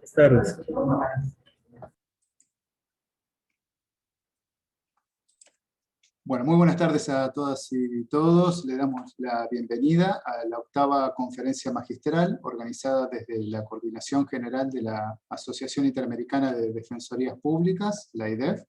Buenas tardes. Bueno, muy buenas tardes a todas y todos. Le damos la bienvenida a la octava conferencia magistral organizada desde la Coordinación General de la Asociación Interamericana de Defensorías Públicas, la AIDEF.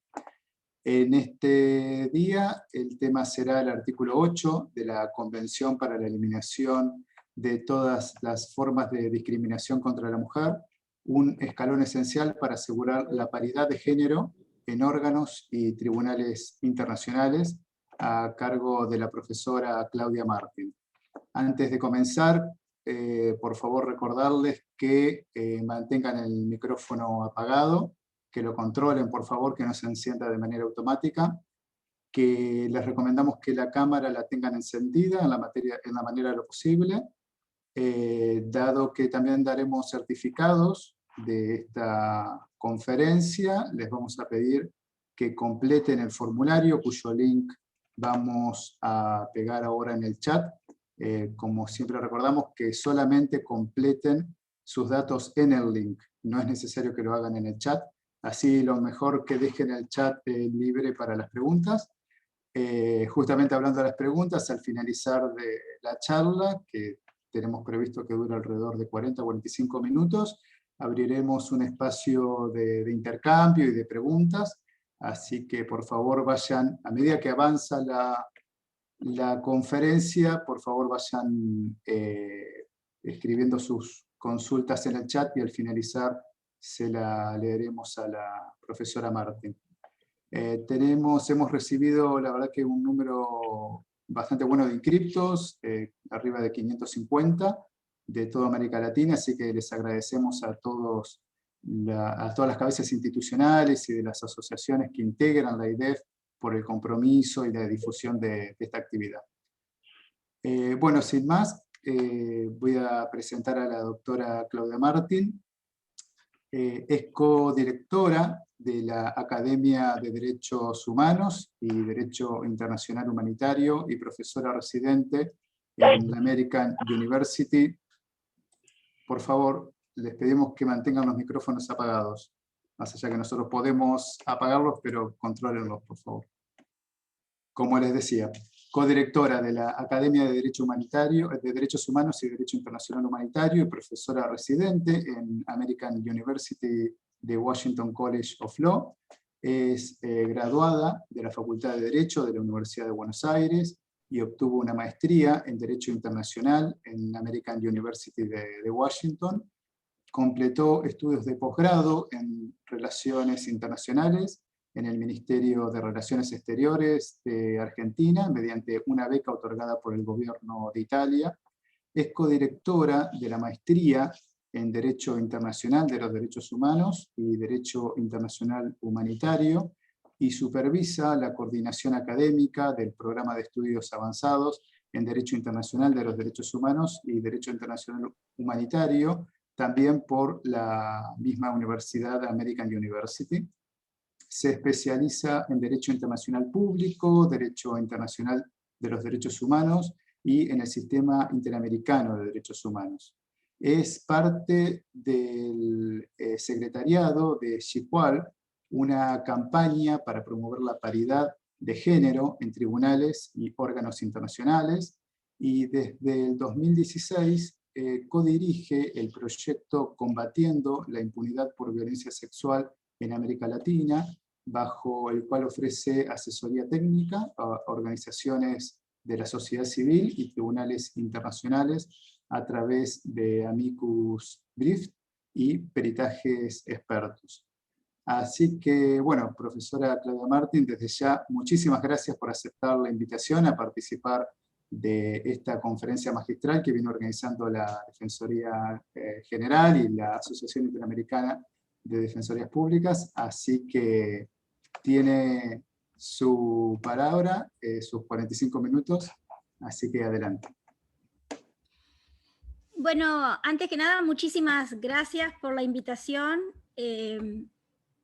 En este día el tema será el artículo 8 de la Convención para la Eliminación de todas las formas de discriminación contra la mujer, un escalón esencial para asegurar la paridad de género en órganos y tribunales internacionales, a cargo de la profesora Claudia Martín. Antes de comenzar, por favor recordarles que mantengan el micrófono apagado, que lo controlen por favor, que no se encienda de manera automática, que les recomendamos que la cámara la tengan encendida en la manera de lo posible, dado que también daremos certificados de esta conferencia, les vamos a pedir que completen el formulario, cuyo link vamos a pegar ahora en el chat. Como siempre recordamos, que solamente completen sus datos en el link, no es necesario que lo hagan en el chat, así lo mejor que dejen el chat libre para las preguntas. Justamente hablando de las preguntas, al finalizar de la charla, que tenemos previsto que dure alrededor de 40 o 45 minutos, abriremos un espacio de intercambio y de preguntas, así que por favor vayan, a medida que avanza la conferencia, por favor vayan escribiendo sus consultas en el chat y al finalizar se la leeremos a la profesora Martín. Hemos recibido, la verdad, que un número bastante bueno de inscriptos, arriba de 550 de toda América Latina, así que les agradecemos a todas las cabezas institucionales y de las asociaciones que integran la AIDEF por el compromiso y la difusión de esta actividad. Bueno, sin más, voy a presentar a la doctora Claudia Martín. Es codirectora de la Academia de Derechos Humanos y Derecho Internacional Humanitario y profesora residente en la American University. Por favor, les pedimos que mantengan los micrófonos apagados, más allá que nosotros podemos apagarlos, pero contrólenlos, por favor. Como les decía, codirectora de la Academia de Derecho Humanitario, de Derechos Humanos y Derecho Internacional Humanitario y profesora residente en American University de Washington College of Law. Es graduada de la Facultad de Derecho de la Universidad de Buenos Aires y obtuvo una maestría en Derecho Internacional en American University de Washington. Completó estudios de posgrado en Relaciones Internacionales en el Ministerio de Relaciones Exteriores de Argentina, mediante una beca otorgada por el gobierno de Italia. Es codirectora de la maestría en Derecho Internacional de los Derechos Humanos y Derecho Internacional Humanitario, y supervisa la coordinación académica del Programa de Estudios Avanzados en Derecho Internacional de los Derechos Humanos y Derecho Internacional Humanitario, también por la misma Universidad American University. Se especializa en Derecho Internacional Público, Derecho Internacional de los Derechos Humanos y en el Sistema Interamericano de Derechos Humanos. Es parte del secretariado de SHIPWAL, una campaña para promover la paridad de género en tribunales y órganos internacionales, y desde el 2016 codirige el proyecto Combatiendo la Impunidad por Violencia Sexual en América Latina, bajo el cual ofrece asesoría técnica a organizaciones de la sociedad civil y tribunales internacionales a través de amicus brief y peritajes expertos. Así que, bueno, profesora Claudia Martín, desde ya, muchísimas gracias por aceptar la invitación a participar de esta conferencia magistral que viene organizando la Defensoría General y la Asociación Interamericana de Defensorías Públicas, así que tiene su palabra, sus 45 minutos, así que adelante. Bueno, antes que nada, muchísimas gracias por la invitación.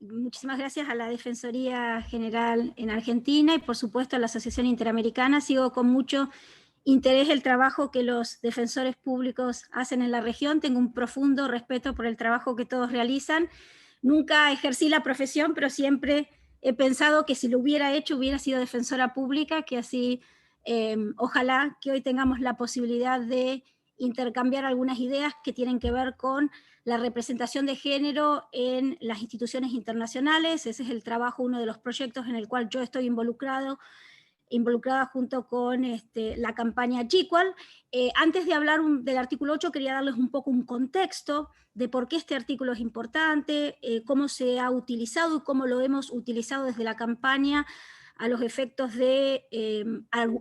Muchísimas gracias a la Defensoría General en Argentina y por supuesto a la Asociación Interamericana. Sigo con mucho interés el trabajo que los defensores públicos hacen en la región. Tengo un profundo respeto por el trabajo que todos realizan. Nunca ejercí la profesión, pero siempre he pensado que si lo hubiera hecho hubiera sido defensora pública, que así ojalá que hoy tengamos la posibilidad de intercambiar algunas ideas que tienen que ver con la representación de género en las instituciones internacionales. Ese es el trabajo, uno de los proyectos en el cual yo estoy involucrada junto con la campaña Equal. Antes de hablar del artículo 8, quería darles un poco un contexto de por qué este artículo es importante, cómo se ha utilizado y cómo lo hemos utilizado desde la campaña a los efectos de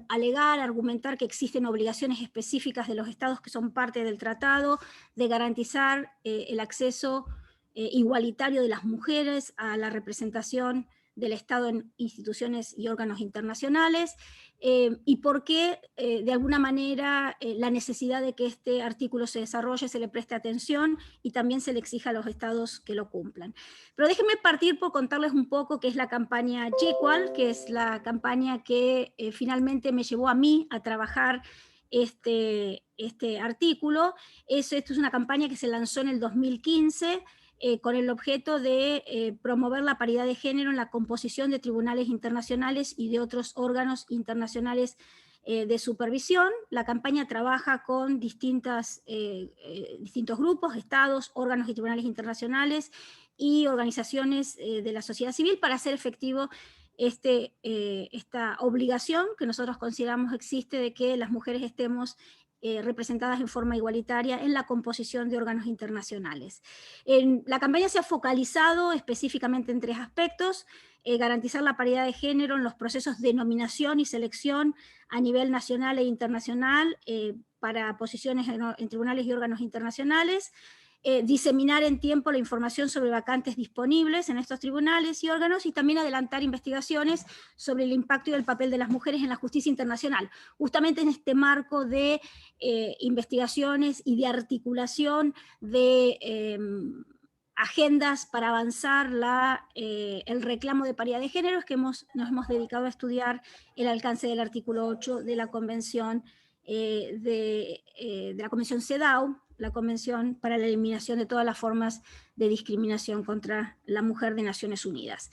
alegar, argumentar que existen obligaciones específicas de los estados que son parte del tratado, de garantizar el acceso igualitario de las mujeres a la representación del Estado en instituciones y órganos internacionales, y por qué, de alguna manera, la necesidad de que este artículo se desarrolle, se le preste atención y también se le exija a los estados que lo cumplan. Pero déjenme partir por contarles un poco qué es la campaña Equal, que es la campaña que finalmente me llevó a mí a trabajar este artículo. Esto es una campaña que se lanzó en el 2015, con el objeto de promover la paridad de género en la composición de tribunales internacionales y de otros órganos internacionales de supervisión. La campaña trabaja con distintos grupos, estados, órganos y tribunales internacionales y organizaciones de la sociedad civil para hacer efectivo esta obligación que nosotros consideramos existe de que las mujeres estemos representadas en forma igualitaria en la composición de órganos internacionales. La campaña se ha focalizado específicamente en 3 aspectos: garantizar la paridad de género en los procesos de nominación y selección a nivel nacional e internacional para posiciones en tribunales y órganos internacionales, diseminar en tiempo la información sobre vacantes disponibles en estos tribunales y órganos, y también adelantar investigaciones sobre el impacto y el papel de las mujeres en la justicia internacional, justamente en este marco de investigaciones y de articulación de agendas para avanzar el reclamo de paridad de género, es que nos hemos dedicado a estudiar el alcance del artículo 8 de la Convención de la Convención CEDAW, la Convención para la Eliminación de todas las formas de discriminación contra la mujer de Naciones Unidas.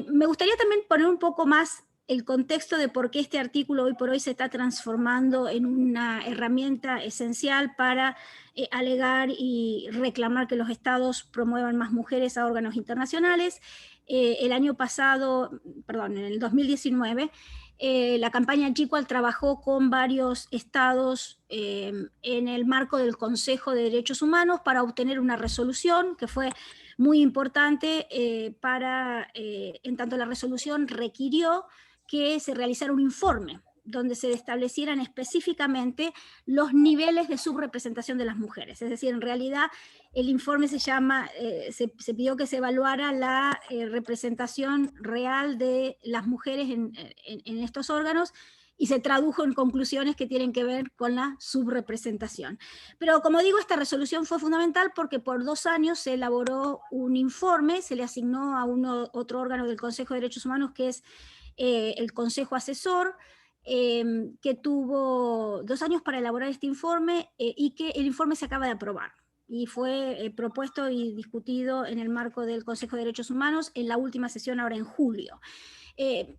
Me gustaría también poner un poco más el contexto de por qué este artículo hoy por hoy se está transformando en una herramienta esencial para alegar y reclamar que los estados promuevan más mujeres a órganos internacionales. El año pasado, perdón, en el 2019, la campaña Equal trabajó con varios estados en el marco del Consejo de Derechos Humanos para obtener una resolución que fue muy importante en tanto la resolución requirió que se realizara un informe donde se establecieran específicamente los niveles de subrepresentación de las mujeres. Es decir, en realidad el informe se pidió que se evaluara la representación real de las mujeres en estos órganos, y se tradujo en conclusiones que tienen que ver con la subrepresentación. Pero como digo, esta resolución fue fundamental porque por 2 años se elaboró un informe, se le asignó a otro órgano del Consejo de Derechos Humanos, que es el Consejo Asesor, que tuvo 2 años para elaborar este informe, y que el informe se acaba de aprobar y fue propuesto y discutido en el marco del Consejo de Derechos Humanos en la última sesión ahora en julio.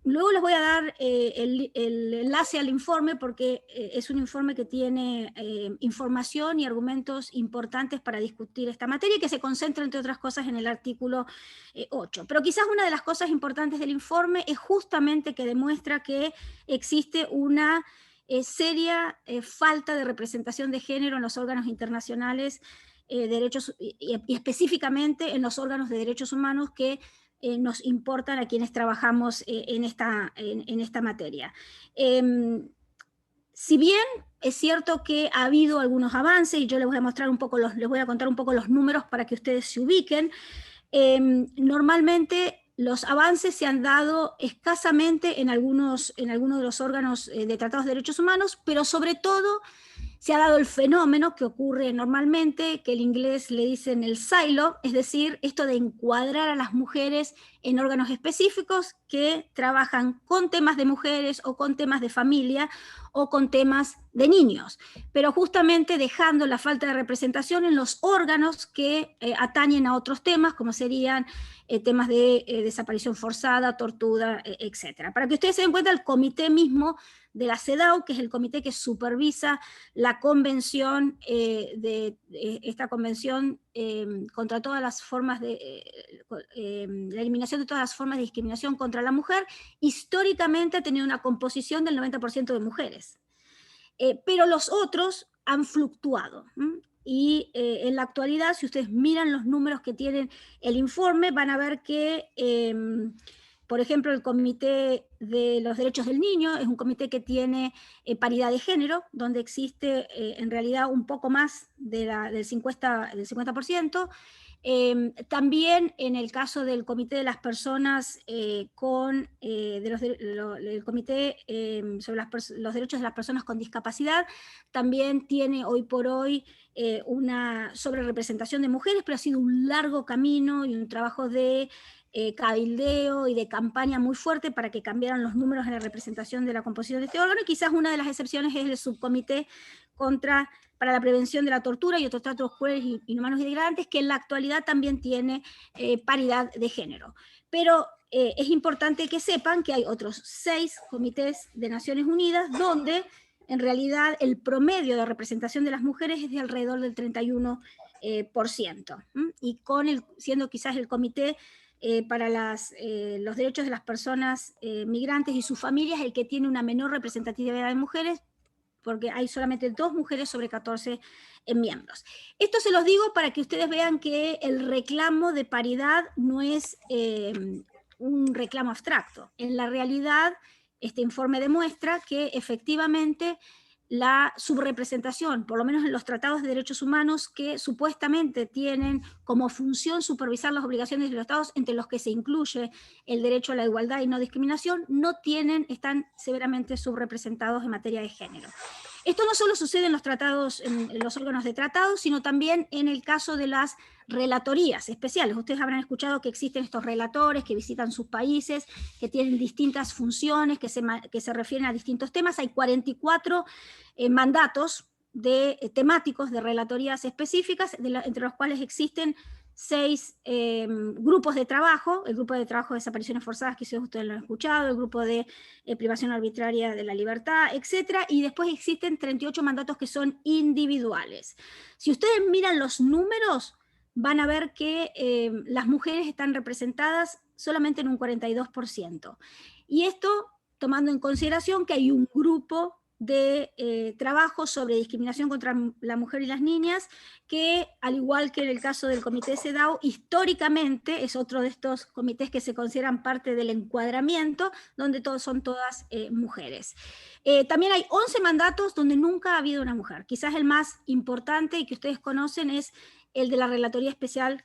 Luego les voy a dar el enlace al informe porque es un informe que tiene información y argumentos importantes para discutir esta materia y que se concentra, entre otras cosas, en el artículo 8. Pero quizás una de las cosas importantes del informe es justamente que demuestra que existe una seria falta de representación de género en los órganos internacionales derechos, y específicamente en los órganos de derechos humanos que nos importan a quienes trabajamos en esta materia. Si bien es cierto que ha habido algunos avances, y yo les voy a contar un poco los números para que ustedes se ubiquen, normalmente los avances se han dado escasamente en algunos de los órganos de tratados de derechos humanos, pero sobre todo se ha dado el fenómeno que ocurre normalmente, que en inglés le dicen el silo, es decir, esto de encuadrar a las mujeres en órganos específicos que trabajan con temas de mujeres o con temas de familia, o con temas de niños, pero justamente dejando la falta de representación en los órganos que atañen a otros temas, como serían temas de desaparición forzada, tortura, etc. Para que ustedes se den cuenta, el comité mismo de la CEDAW, que es el comité que supervisa la convención, esta convención contra todas las formas de, la eliminación de todas las formas de discriminación contra la mujer, históricamente ha tenido una composición del 90% de mujeres. Pero los otros han fluctuado. Y en la actualidad, si ustedes miran los números que tienen el informe, van a ver que, por ejemplo, el Comité de los Derechos del Niño es un comité que tiene paridad de género, donde existe en realidad un poco más del 50%. También en el caso del Comité de las Personas el Comité sobre los Derechos de las Personas con Discapacidad, también tiene hoy por hoy una sobrerepresentación de mujeres, pero ha sido un largo camino y un trabajo de cabildeo y de campaña muy fuerte para que cambiaran los números en la representación de la composición de este órgano, y quizás una de las excepciones es el subcomité para la prevención de la tortura y otros tratos crueles, inhumanos y degradantes, que en la actualidad también tiene paridad de género. Pero es importante que sepan que hay otros 6 comités de Naciones Unidas donde en realidad el promedio de representación de las mujeres es de alrededor del 31%, y siendo quizás el comité para los derechos de las personas migrantes y sus familias el que tiene una menor representatividad de mujeres, porque hay solamente 2 mujeres sobre 14 miembros. Esto se los digo para que ustedes vean que el reclamo de paridad no es un reclamo abstracto. En la realidad, este informe demuestra que efectivamente la subrepresentación, por lo menos en los tratados de derechos humanos que supuestamente tienen como función supervisar las obligaciones de los estados, entre los que se incluye el derecho a la igualdad y no discriminación, están severamente subrepresentados en materia de género. Esto no solo sucede en los tratados, en los órganos de tratados, sino también en el caso de las relatorías especiales. Ustedes habrán escuchado que existen estos relatores que visitan sus países, que tienen distintas funciones, que se refieren a distintos temas. Hay 44 mandatos temáticos de relatorías específicas, entre los cuales existen 6 grupos de trabajo: el grupo de trabajo de desapariciones forzadas, que ustedes lo han escuchado, el grupo de privación arbitraria de la libertad, etc. Y después existen 38 mandatos que son individuales. Si ustedes miran los números, van a ver que las mujeres están representadas solamente en un 42%. Y esto tomando en consideración que hay un grupo de trabajo sobre discriminación contra la mujer y las niñas, que al igual que en el caso del comité CEDAW, históricamente es otro de estos comités que se consideran parte del encuadramiento, donde son todas mujeres. También hay 11 mandatos donde nunca ha habido una mujer. Quizás el más importante y que ustedes conocen es el de la Relatoría Especial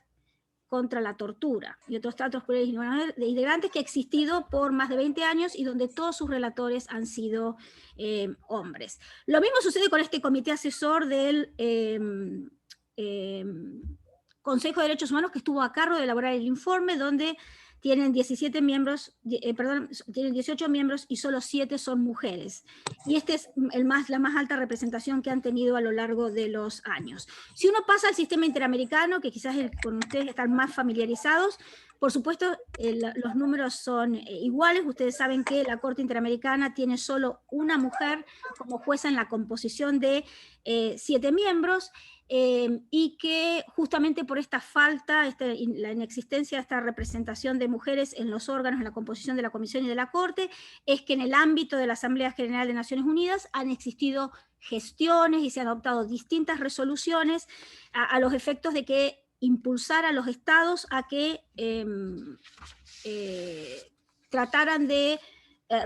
contra la tortura y otros tratos crueles y degradantes, que ha existido por más de 20 años y donde todos sus relatores han sido hombres. Lo mismo sucede con este comité asesor del Consejo de Derechos Humanos, que estuvo a cargo de elaborar el informe, donde tienen 17 miembros, tienen 18 miembros y solo 7 son mujeres. Y esta es la más alta representación que han tenido a lo largo de los años. Si uno pasa al sistema interamericano, que quizás con ustedes están más familiarizados, por supuesto los números son iguales. Ustedes saben que la Corte Interamericana tiene solo una mujer como jueza en la composición de 7 miembros, y que justamente por esta falta, la inexistencia de esta representación de mujeres en los órganos, en la composición de la Comisión y de la Corte, es que en el ámbito de la Asamblea General de Naciones Unidas han existido gestiones y se han adoptado distintas resoluciones a los efectos de que impulsar a los estados a que trataran de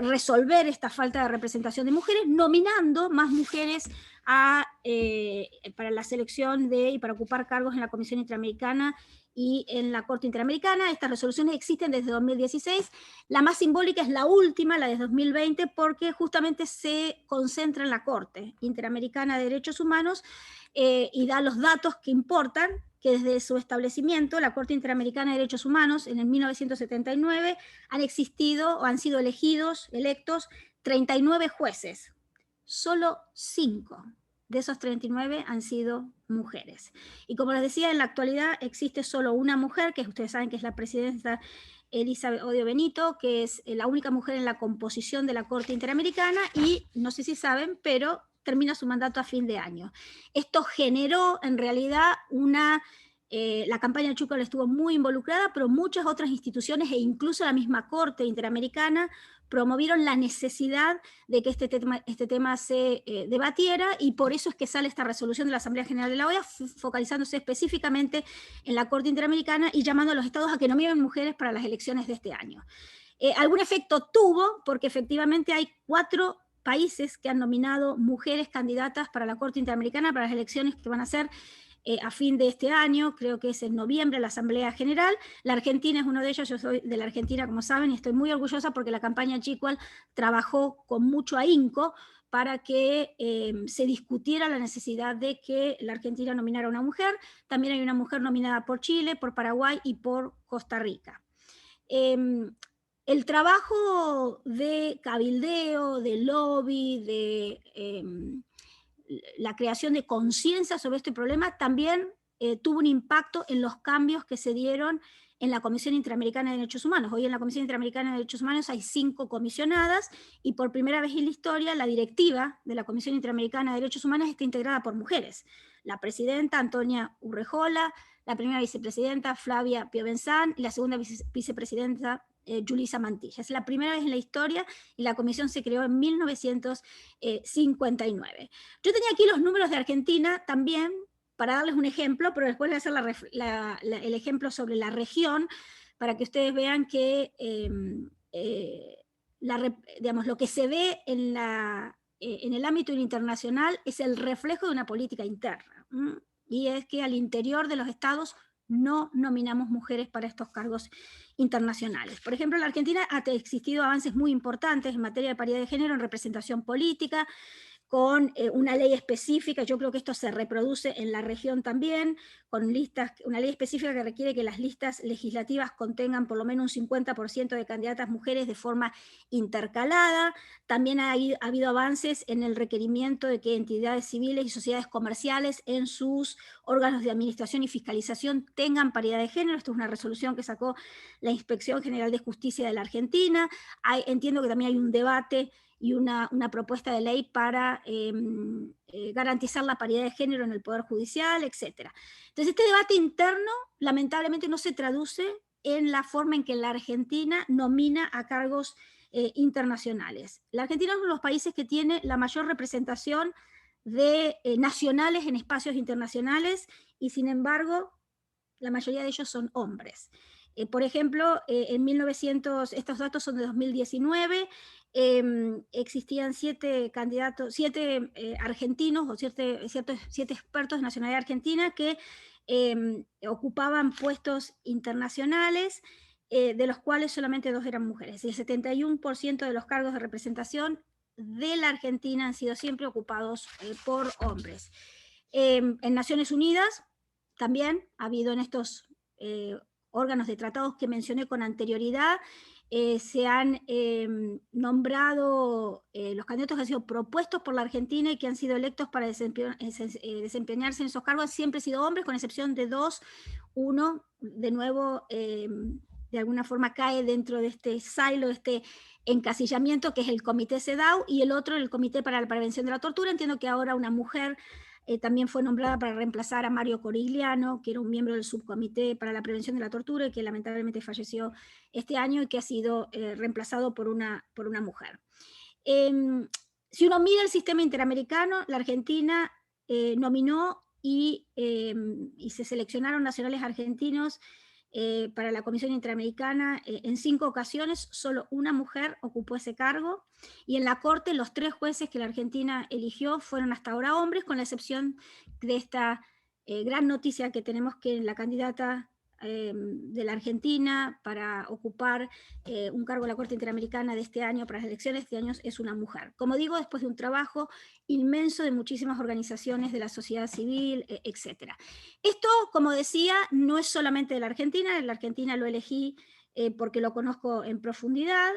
resolver esta falta de representación de mujeres, nominando más mujeres para la selección y para ocupar cargos en la Comisión Interamericana y en la Corte Interamericana. Estas resoluciones existen desde 2016. La más simbólica es la última, la de 2020, porque justamente se concentra en la Corte Interamericana de Derechos Humanos y da los datos que importan, que desde su establecimiento, la Corte Interamericana de Derechos Humanos, en el 1979, han existido o han sido electos 39 jueces solo 5 de esos 39 han sido mujeres. Y como les decía, en la actualidad existe solo una mujer, que ustedes saben que es la presidenta Elizabeth Odio Benito, que es la única mujer en la composición de la Corte Interamericana, y no sé si saben, pero termina su mandato a fin de año. Esto generó en realidad la campaña Chuckall estuvo muy involucrada, pero muchas otras instituciones e incluso la misma Corte Interamericana promovieron la necesidad de que este tema se debatiera, y por eso es que sale esta resolución de la Asamblea General de la OEA, focalizándose específicamente en la Corte Interamericana y llamando a los estados a que nominen mujeres para las elecciones de este año. Algún efecto tuvo, porque efectivamente hay 4 países que han nominado mujeres candidatas para la Corte Interamericana para las elecciones que van a ser a fin de este año, creo que es en noviembre, la Asamblea General. La Argentina es uno de ellos, yo soy de la Argentina, como saben, y estoy muy orgullosa porque la campaña Chuckall trabajó con mucho ahínco para que se discutiera la necesidad de que la Argentina nominara a una mujer. También hay una mujer nominada por Chile, por Paraguay y por Costa Rica. El trabajo de cabildeo, de lobby, de la creación de conciencia sobre este problema también tuvo un impacto en los cambios que se dieron en la Comisión Interamericana de Derechos Humanos. Hoy en la Comisión Interamericana de Derechos Humanos hay 5 comisionadas, y por primera vez en la historia la directiva de la Comisión Interamericana de Derechos Humanos está integrada por mujeres. La presidenta Antonia Urrejola, la primera vicepresidenta Flavia Piovenzán y la segunda vicepresidenta Julissa Mantilla. Es la primera vez en la historia, y la comisión se creó en 1959. Yo tenía aquí los números de Argentina también, para darles un ejemplo, pero después voy a hacer el ejemplo sobre la región, para que ustedes vean que digamos, lo que se ve en el ámbito internacional es el reflejo de una política interna, y es que al interior de los estados no nominamos mujeres para estos cargos internacionales. Por ejemplo, en la Argentina ha existido avances muy importantes en materia de paridad de género en representación política, con una ley específica. Yo creo que esto se reproduce en la región también, con una ley específica que requiere que las listas legislativas contengan por lo menos un 50% de candidatas mujeres de forma intercalada. También ha habido avances en el requerimiento de que entidades civiles y sociedades comerciales en sus órganos de administración y fiscalización tengan paridad de género. Esto es una resolución que sacó la Inspección General de Justicia de la Argentina. Entiendo que también hay un debate y una propuesta de ley para garantizar la paridad de género en el Poder Judicial, etc. Entonces, este debate interno, lamentablemente, no se traduce en la forma en que la Argentina nomina a cargos internacionales. La Argentina es uno de los países que tiene la mayor representación de nacionales en espacios internacionales, y sin embargo, la mayoría de ellos son hombres. Por ejemplo, estos datos son de 2019, existían 7 candidatos, 7 argentinos o 7 expertos de nacionalidad argentina que ocupaban puestos internacionales, de los cuales solamente 2 eran mujeres. Y el 71% de los cargos de representación de la Argentina han sido siempre ocupados por hombres. En Naciones Unidas también ha habido en estos órganos de tratados que mencioné con anterioridad, se han nombrado los candidatos que han sido propuestos por la Argentina y que han sido electos para desempeñarse en esos cargos, siempre han sido hombres, con excepción de 2. Uno, de nuevo, de alguna forma cae dentro de este silo, de este encasillamiento, que es el Comité CEDAW, y el otro, el Comité para la Prevención de la Tortura. Entiendo que ahora una mujer también fue nombrada para reemplazar a Mario Corigliano, que era un miembro del Subcomité para la Prevención de la Tortura y que lamentablemente falleció este año, y que ha sido reemplazado por una mujer. Si uno mira el sistema interamericano, la Argentina nominó y se seleccionaron nacionales argentinos para la Comisión Interamericana en 5 ocasiones. Solo una mujer ocupó ese cargo, y en la Corte los 3 jueces que la Argentina eligió fueron hasta ahora hombres, con la excepción de esta gran noticia que tenemos, que la candidata de la Argentina para ocupar un cargo en la Corte Interamericana de este año, para las elecciones de este año, es una mujer. Como digo, después de un trabajo inmenso de muchísimas organizaciones de la sociedad civil, etc. Esto, como decía, no es solamente de la Argentina lo elegí porque lo conozco en profundidad,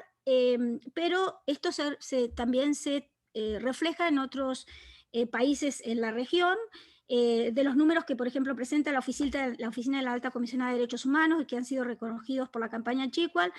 pero esto también se refleja en otros países en la región, de los números que, por ejemplo, presenta la Oficina de la Alta Comisionada de Derechos Humanos y que han sido reconocidos por la campaña Chicual,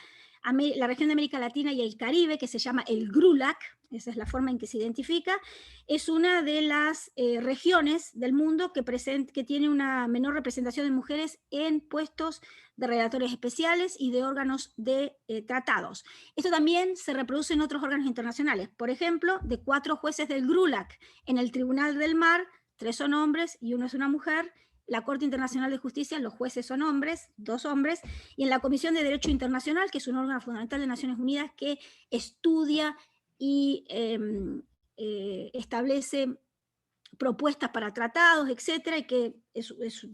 la región de América Latina y el Caribe, que se llama el GRULAC, esa es la forma en que se identifica, es una de las regiones del mundo que tiene una menor representación de mujeres en puestos de relatores especiales y de órganos de tratados. Esto también se reproduce en otros órganos internacionales. Por ejemplo, de 4 jueces del GRULAC en el Tribunal del Mar, 3 son hombres y 1 es una mujer. La Corte Internacional de Justicia, los jueces son hombres, 2 hombres, y en la Comisión de Derecho Internacional, que es un órgano fundamental de Naciones Unidas que estudia y establece propuestas para tratados, etcétera, y que es,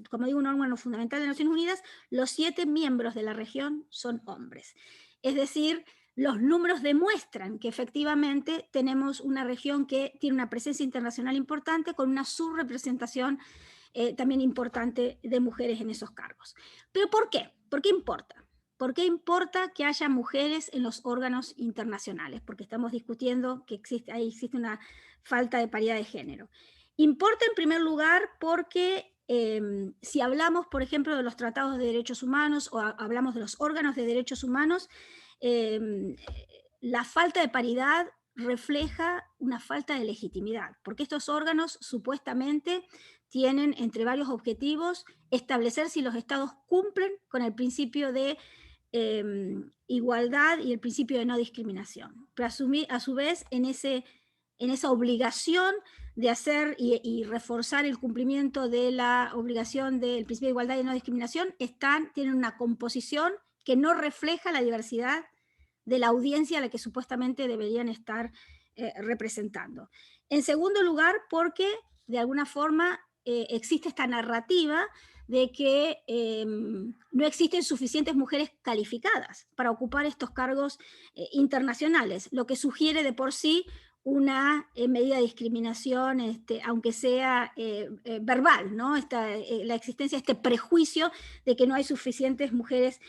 como digo, un órgano fundamental de Naciones Unidas, los 7 miembros de la región son hombres. Es decir, los números demuestran que efectivamente tenemos una región que tiene una presencia internacional importante con una subrepresentación también importante de mujeres en esos cargos. ¿Pero por qué? ¿Por qué importa? ¿Por qué importa que haya mujeres en los órganos internacionales? Porque estamos discutiendo que ahí existe una falta de paridad de género. Importa en primer lugar porque si hablamos, por ejemplo, de los tratados de derechos humanos o hablamos de los órganos de derechos humanos, la falta de paridad refleja una falta de legitimidad, porque estos órganos supuestamente tienen entre varios objetivos establecer si los estados cumplen con el principio de igualdad y el principio de no discriminación. Pero a su vez, en esa obligación de hacer y reforzar el cumplimiento de la obligación del principio de igualdad y no discriminación, tienen una composición que no refleja la diversidad de la audiencia a la que supuestamente deberían estar representando. En segundo lugar, porque de alguna forma existe esta narrativa de que no existen suficientes mujeres calificadas para ocupar estos cargos internacionales, lo que sugiere de por sí una medida de discriminación, aunque sea verbal, ¿no? La existencia de este prejuicio de que no hay suficientes mujeres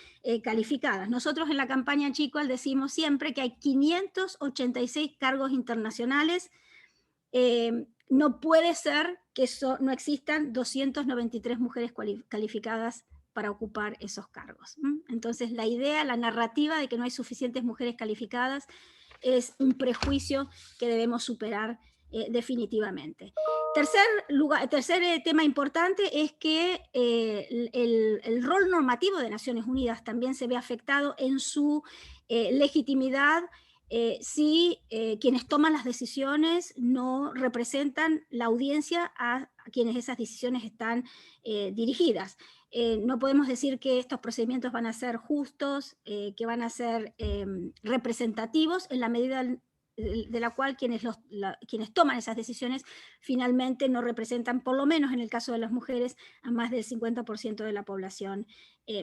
calificadas. Nosotros en la campaña Chicual decimos siempre que hay 586 cargos internacionales. No puede ser que no existan 293 mujeres calificadas para ocupar esos cargos. Entonces la idea, la narrativa de que no hay suficientes mujeres calificadas es un prejuicio que debemos superar definitivamente. Tercer tema importante es que el rol normativo de Naciones Unidas también se ve afectado en su legitimidad si quienes toman las decisiones no representan la audiencia a quienes esas decisiones están dirigidas. No podemos decir que estos procedimientos van a ser justos, que van a ser representativos en la medida de la cual quienes toman esas decisiones finalmente no representan, por lo menos en el caso de las mujeres, a más del 50% de la población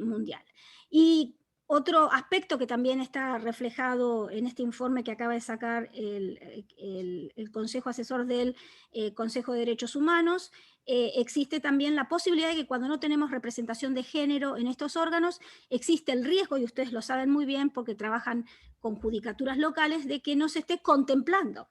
mundial. Y otro aspecto que también está reflejado en este informe que acaba de sacar el Consejo Asesor del Consejo de Derechos Humanos, existe también la posibilidad de que cuando no tenemos representación de género en estos órganos, existe el riesgo, y ustedes lo saben muy bien porque trabajan con judicaturas locales, de que no se esté contemplando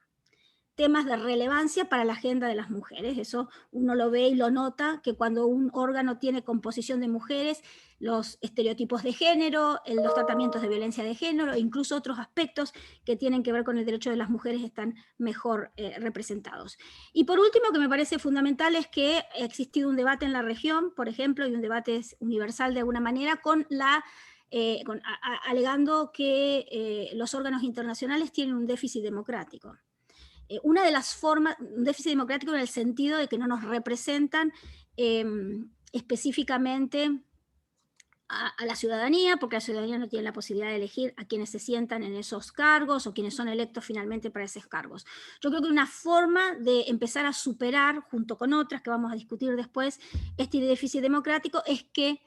temas de relevancia para la agenda de las mujeres. Eso uno lo ve y lo nota, que cuando un órgano tiene composición de mujeres, los estereotipos de género, los tratamientos de violencia de género, e incluso otros aspectos que tienen que ver con el derecho de las mujeres están mejor representados. Y por último, que me parece fundamental, es que ha existido un debate en la región, por ejemplo, y un debate universal de alguna manera, alegando que los órganos internacionales tienen un déficit democrático. Una de las formas, un déficit democrático en el sentido de que no nos representan específicamente a la ciudadanía, porque la ciudadanía no tiene la posibilidad de elegir a quienes se sientan en esos cargos o quienes son electos finalmente para esos cargos. Yo creo que una forma de empezar a superar, junto con otras que vamos a discutir después, este déficit democrático es que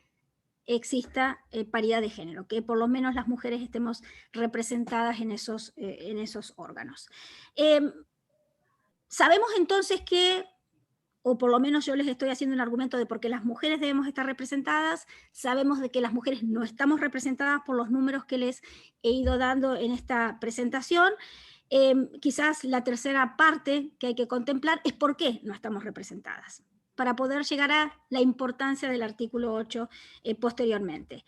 exista paridad de género, que por lo menos las mujeres estemos representadas en esos órganos. Sabemos entonces que, o por lo menos yo les estoy haciendo un argumento de por qué las mujeres debemos estar representadas, sabemos de que las mujeres no estamos representadas por los números que les he ido dando en esta presentación, Quizás la tercera parte que hay que contemplar es por qué no estamos representadas, para poder llegar a la importancia del artículo 8 posteriormente.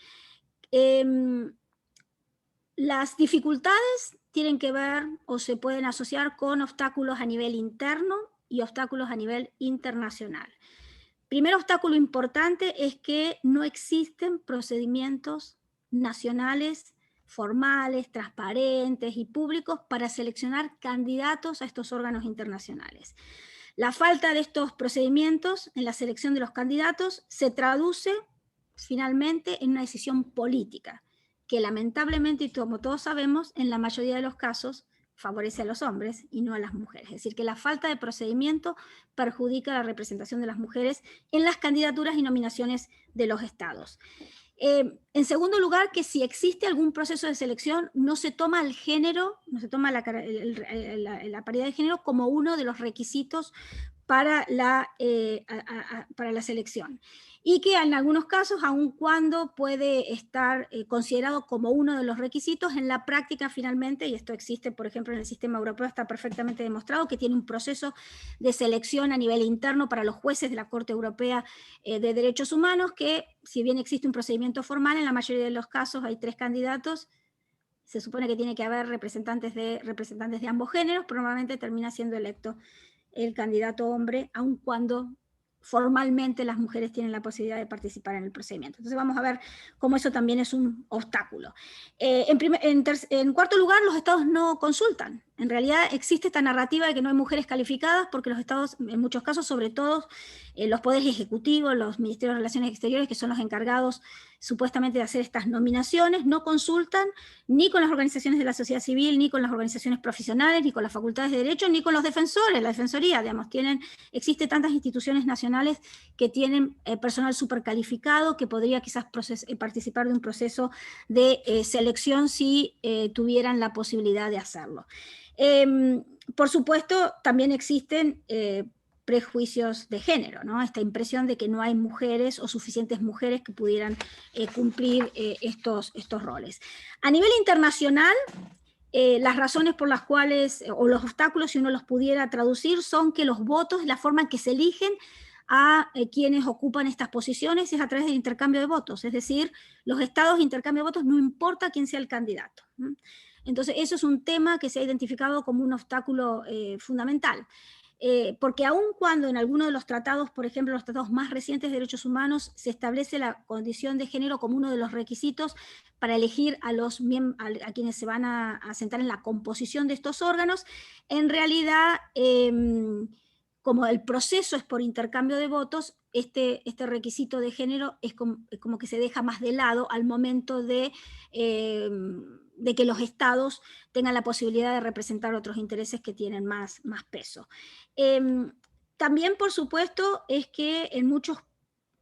Las dificultades tienen que ver o se pueden asociar con obstáculos a nivel interno y obstáculos a nivel internacional. Primer obstáculo importante es que no existen procedimientos nacionales formales, transparentes y públicos para seleccionar candidatos a estos órganos internacionales. La falta de estos procedimientos en la selección de los candidatos se traduce finalmente en una decisión política, que lamentablemente, y como todos sabemos, en la mayoría de los casos favorece a los hombres y no a las mujeres. Es decir, que la falta de procedimiento perjudica la representación de las mujeres en las candidaturas y nominaciones de los estados. En segundo lugar, que si existe algún proceso de selección, no se toma el género, no se toma la paridad de género como uno de los requisitos para la selección. Y que en algunos casos, aun cuando puede estar considerado como uno de los requisitos, en la práctica finalmente, y esto existe, por ejemplo, en el sistema europeo, está perfectamente demostrado que tiene un proceso de selección a nivel interno para los jueces de la Corte Europea de Derechos Humanos, que si bien existe un procedimiento formal, en la mayoría de los casos hay 3 candidatos, se supone que tiene que haber representantes de ambos géneros, pero normalmente termina siendo electo el candidato hombre, aun cuando formalmente las mujeres tienen la posibilidad de participar en el procedimiento. Entonces vamos a ver cómo eso también es un obstáculo. En cuarto lugar, los estados no consultan. En realidad existe esta narrativa de que no hay mujeres calificadas porque los estados, en muchos casos, sobre todo los poderes ejecutivos, los ministerios de Relaciones Exteriores, que son los encargados supuestamente de hacer estas nominaciones, no consultan ni con las organizaciones de la sociedad civil, ni con las organizaciones profesionales, ni con las facultades de derecho, ni con los defensores, la defensoría, digamos, existe tantas instituciones nacionales que tienen personal supercalificado que podría quizás participar de un proceso de selección si tuvieran la posibilidad de hacerlo. Por supuesto, también existen prejuicios de género, ¿no? Esta impresión de que no hay mujeres o suficientes mujeres que pudieran cumplir estos roles. A nivel internacional, las razones por las cuales, o los obstáculos, si uno los pudiera traducir, son que los votos, la forma en que se eligen a quienes ocupan estas posiciones es a través del intercambio de votos, es decir, los estados de intercambio de votos no importa quién sea el candidato. Entonces eso es un tema que se ha identificado como un obstáculo fundamental. Porque aun cuando en alguno de los tratados, por ejemplo, los tratados más recientes de derechos humanos, se establece la condición de género como uno de los requisitos para elegir a quienes se van a sentar en la composición de estos órganos, en realidad, como el proceso es por intercambio de votos, este requisito de género es como que se deja más de lado al momento de que los estados tengan la posibilidad de representar otros intereses que tienen más peso. También, por supuesto, es que en muchas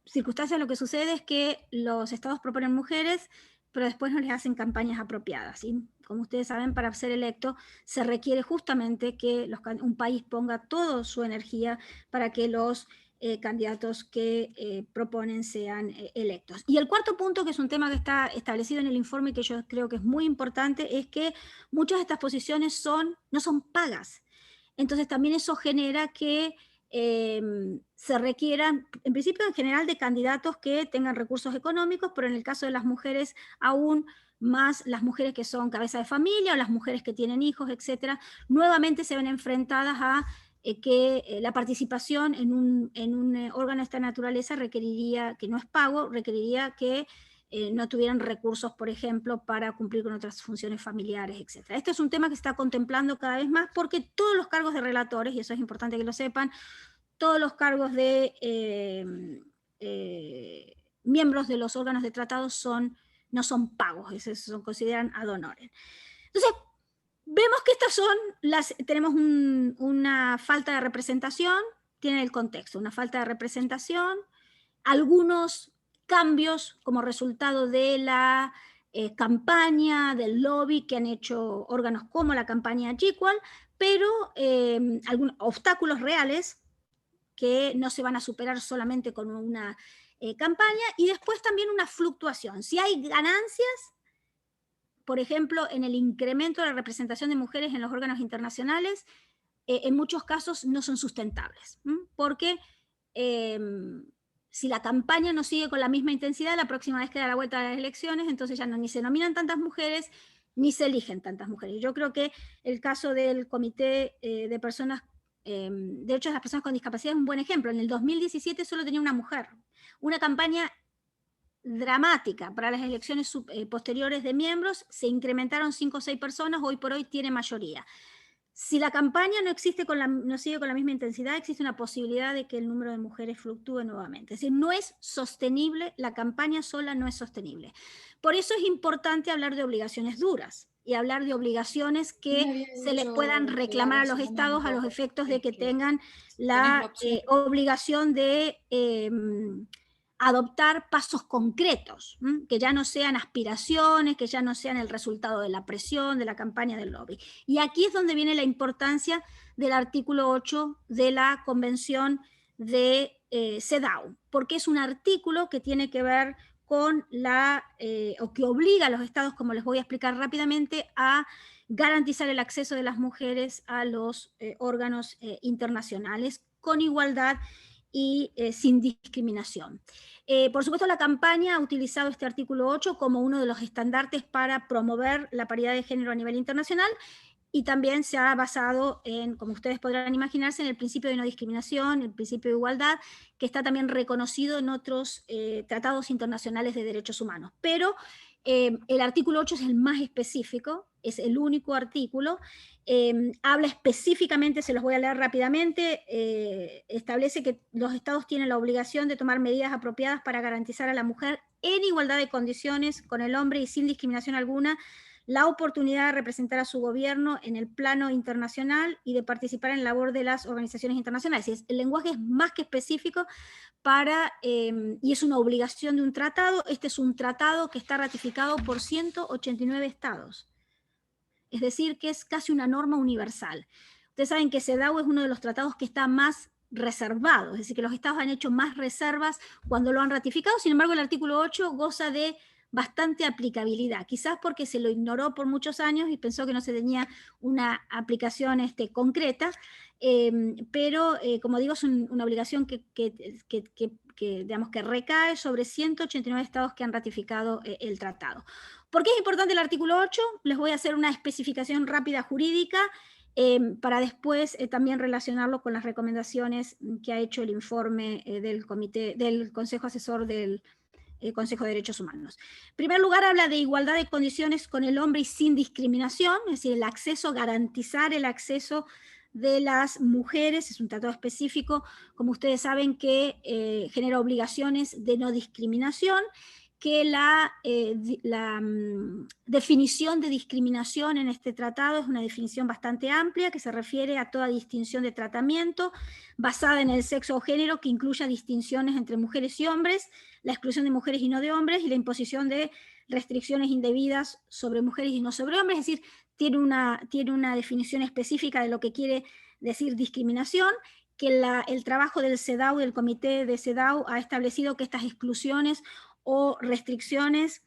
circunstancias lo que sucede es que los estados proponen mujeres, pero después no les hacen campañas apropiadas, ¿sí? Como ustedes saben, para ser electo se requiere justamente que un país ponga toda su energía para que los candidatos que proponen sean electos. Y el cuarto punto, que es un tema que está establecido en el informe y que yo creo que es muy importante, es que muchas de estas posiciones no son pagas. Entonces también eso genera que se requieran, en principio en general, de candidatos que tengan recursos económicos, pero en el caso de las mujeres aún más, las mujeres que son cabeza de familia o las mujeres que tienen hijos, etcétera, nuevamente se ven enfrentadas a que la participación en un órgano de esta naturaleza requeriría, que no es pago, requeriría que no tuvieran recursos, por ejemplo, para cumplir con otras funciones familiares, etc. Este es un tema que se está contemplando cada vez más porque todos los cargos de relatores, y eso es importante que lo sepan, todos los cargos de miembros de los órganos de tratado no son pagos, se consideran ad honorem. Entonces, vemos que tenemos una falta de representación, tienen el contexto, una falta de representación, algunos cambios como resultado de la campaña, del lobby que han hecho órganos como la campaña Equal, pero algunos obstáculos reales que no se van a superar solamente con una campaña, y después también una fluctuación. Si hay ganancias, por ejemplo, en el incremento de la representación de mujeres en los órganos internacionales, en muchos casos no son sustentables, porque si la campaña no sigue con la misma intensidad, la próxima vez que da la vuelta a las elecciones, entonces ya no, ni se nominan tantas mujeres, ni se eligen tantas mujeres. Yo creo que el caso del Comité de Personas, Derechos de las Personas con Discapacidad es un buen ejemplo. En el 2017 solo tenía una mujer. Una campaña dramática para las elecciones posteriores de miembros, se incrementaron 5 o 6 personas, hoy por hoy tiene mayoría. Si la campaña no sigue con la misma intensidad, existe una posibilidad de que el número de mujeres fluctúe nuevamente. Es decir, no es sostenible, la campaña sola no es sostenible. Por eso es importante hablar de obligaciones duras y hablar de obligaciones que se le puedan reclamar a los estados a los efectos de que tengan la obligación de adoptar pasos concretos, que ya no sean aspiraciones, que ya no sean el resultado de la presión, de la campaña del lobby. Y aquí es donde viene la importancia del artículo 8 de la Convención de CEDAW, porque es un artículo que tiene que ver con o que obliga a los estados, como les voy a explicar rápidamente, a garantizar el acceso de las mujeres a los órganos internacionales con igualdad y sin discriminación. Por supuesto, la campaña ha utilizado este artículo 8 como uno de los estandartes para promover la paridad de género a nivel internacional, y también se ha basado en, como ustedes podrán imaginarse, en el principio de no discriminación, el principio de igualdad, que está también reconocido en otros tratados internacionales de derechos humanos. Pero el artículo 8 es el más específico, es el único artículo, habla específicamente, se los voy a leer rápidamente, establece que los estados tienen la obligación de tomar medidas apropiadas para garantizar a la mujer en igualdad de condiciones con el hombre y sin discriminación alguna, la oportunidad de representar a su gobierno en el plano internacional y de participar en la labor de las organizaciones internacionales. El lenguaje es más que específico y es una obligación de un tratado. Este es un tratado que está ratificado por 189 estados. Es decir, que es casi una norma universal. Ustedes saben que CEDAW es uno de los tratados que está más reservado, es decir, que los estados han hecho más reservas cuando lo han ratificado. Sin embargo, el artículo 8 goza de bastante aplicabilidad, quizás porque se lo ignoró por muchos años y pensó que no se tenía una aplicación concreta, pero como digo, es una obligación digamos, que recae sobre 189 estados que han ratificado el tratado. ¿Por qué es importante el artículo 8? Les voy a hacer una especificación rápida jurídica para después también relacionarlo con las recomendaciones que ha hecho el informe del Consejo Asesor del Consejo de Derechos Humanos. En primer lugar, habla de igualdad de condiciones con el hombre y sin discriminación, es decir, el acceso, garantizar el acceso de las mujeres, es un tratado específico, como ustedes saben, que genera obligaciones de no discriminación, que la definición de discriminación en este tratado es una definición bastante amplia, que se refiere a toda distinción de tratamiento basada en el sexo o género, que incluya distinciones entre mujeres y hombres, la exclusión de mujeres y no de hombres, y la imposición de restricciones indebidas sobre mujeres y no sobre hombres. Es decir, tiene una definición específica de lo que quiere decir discriminación, que el trabajo del CEDAW y del comité de CEDAW ha establecido que estas exclusiones o restricciones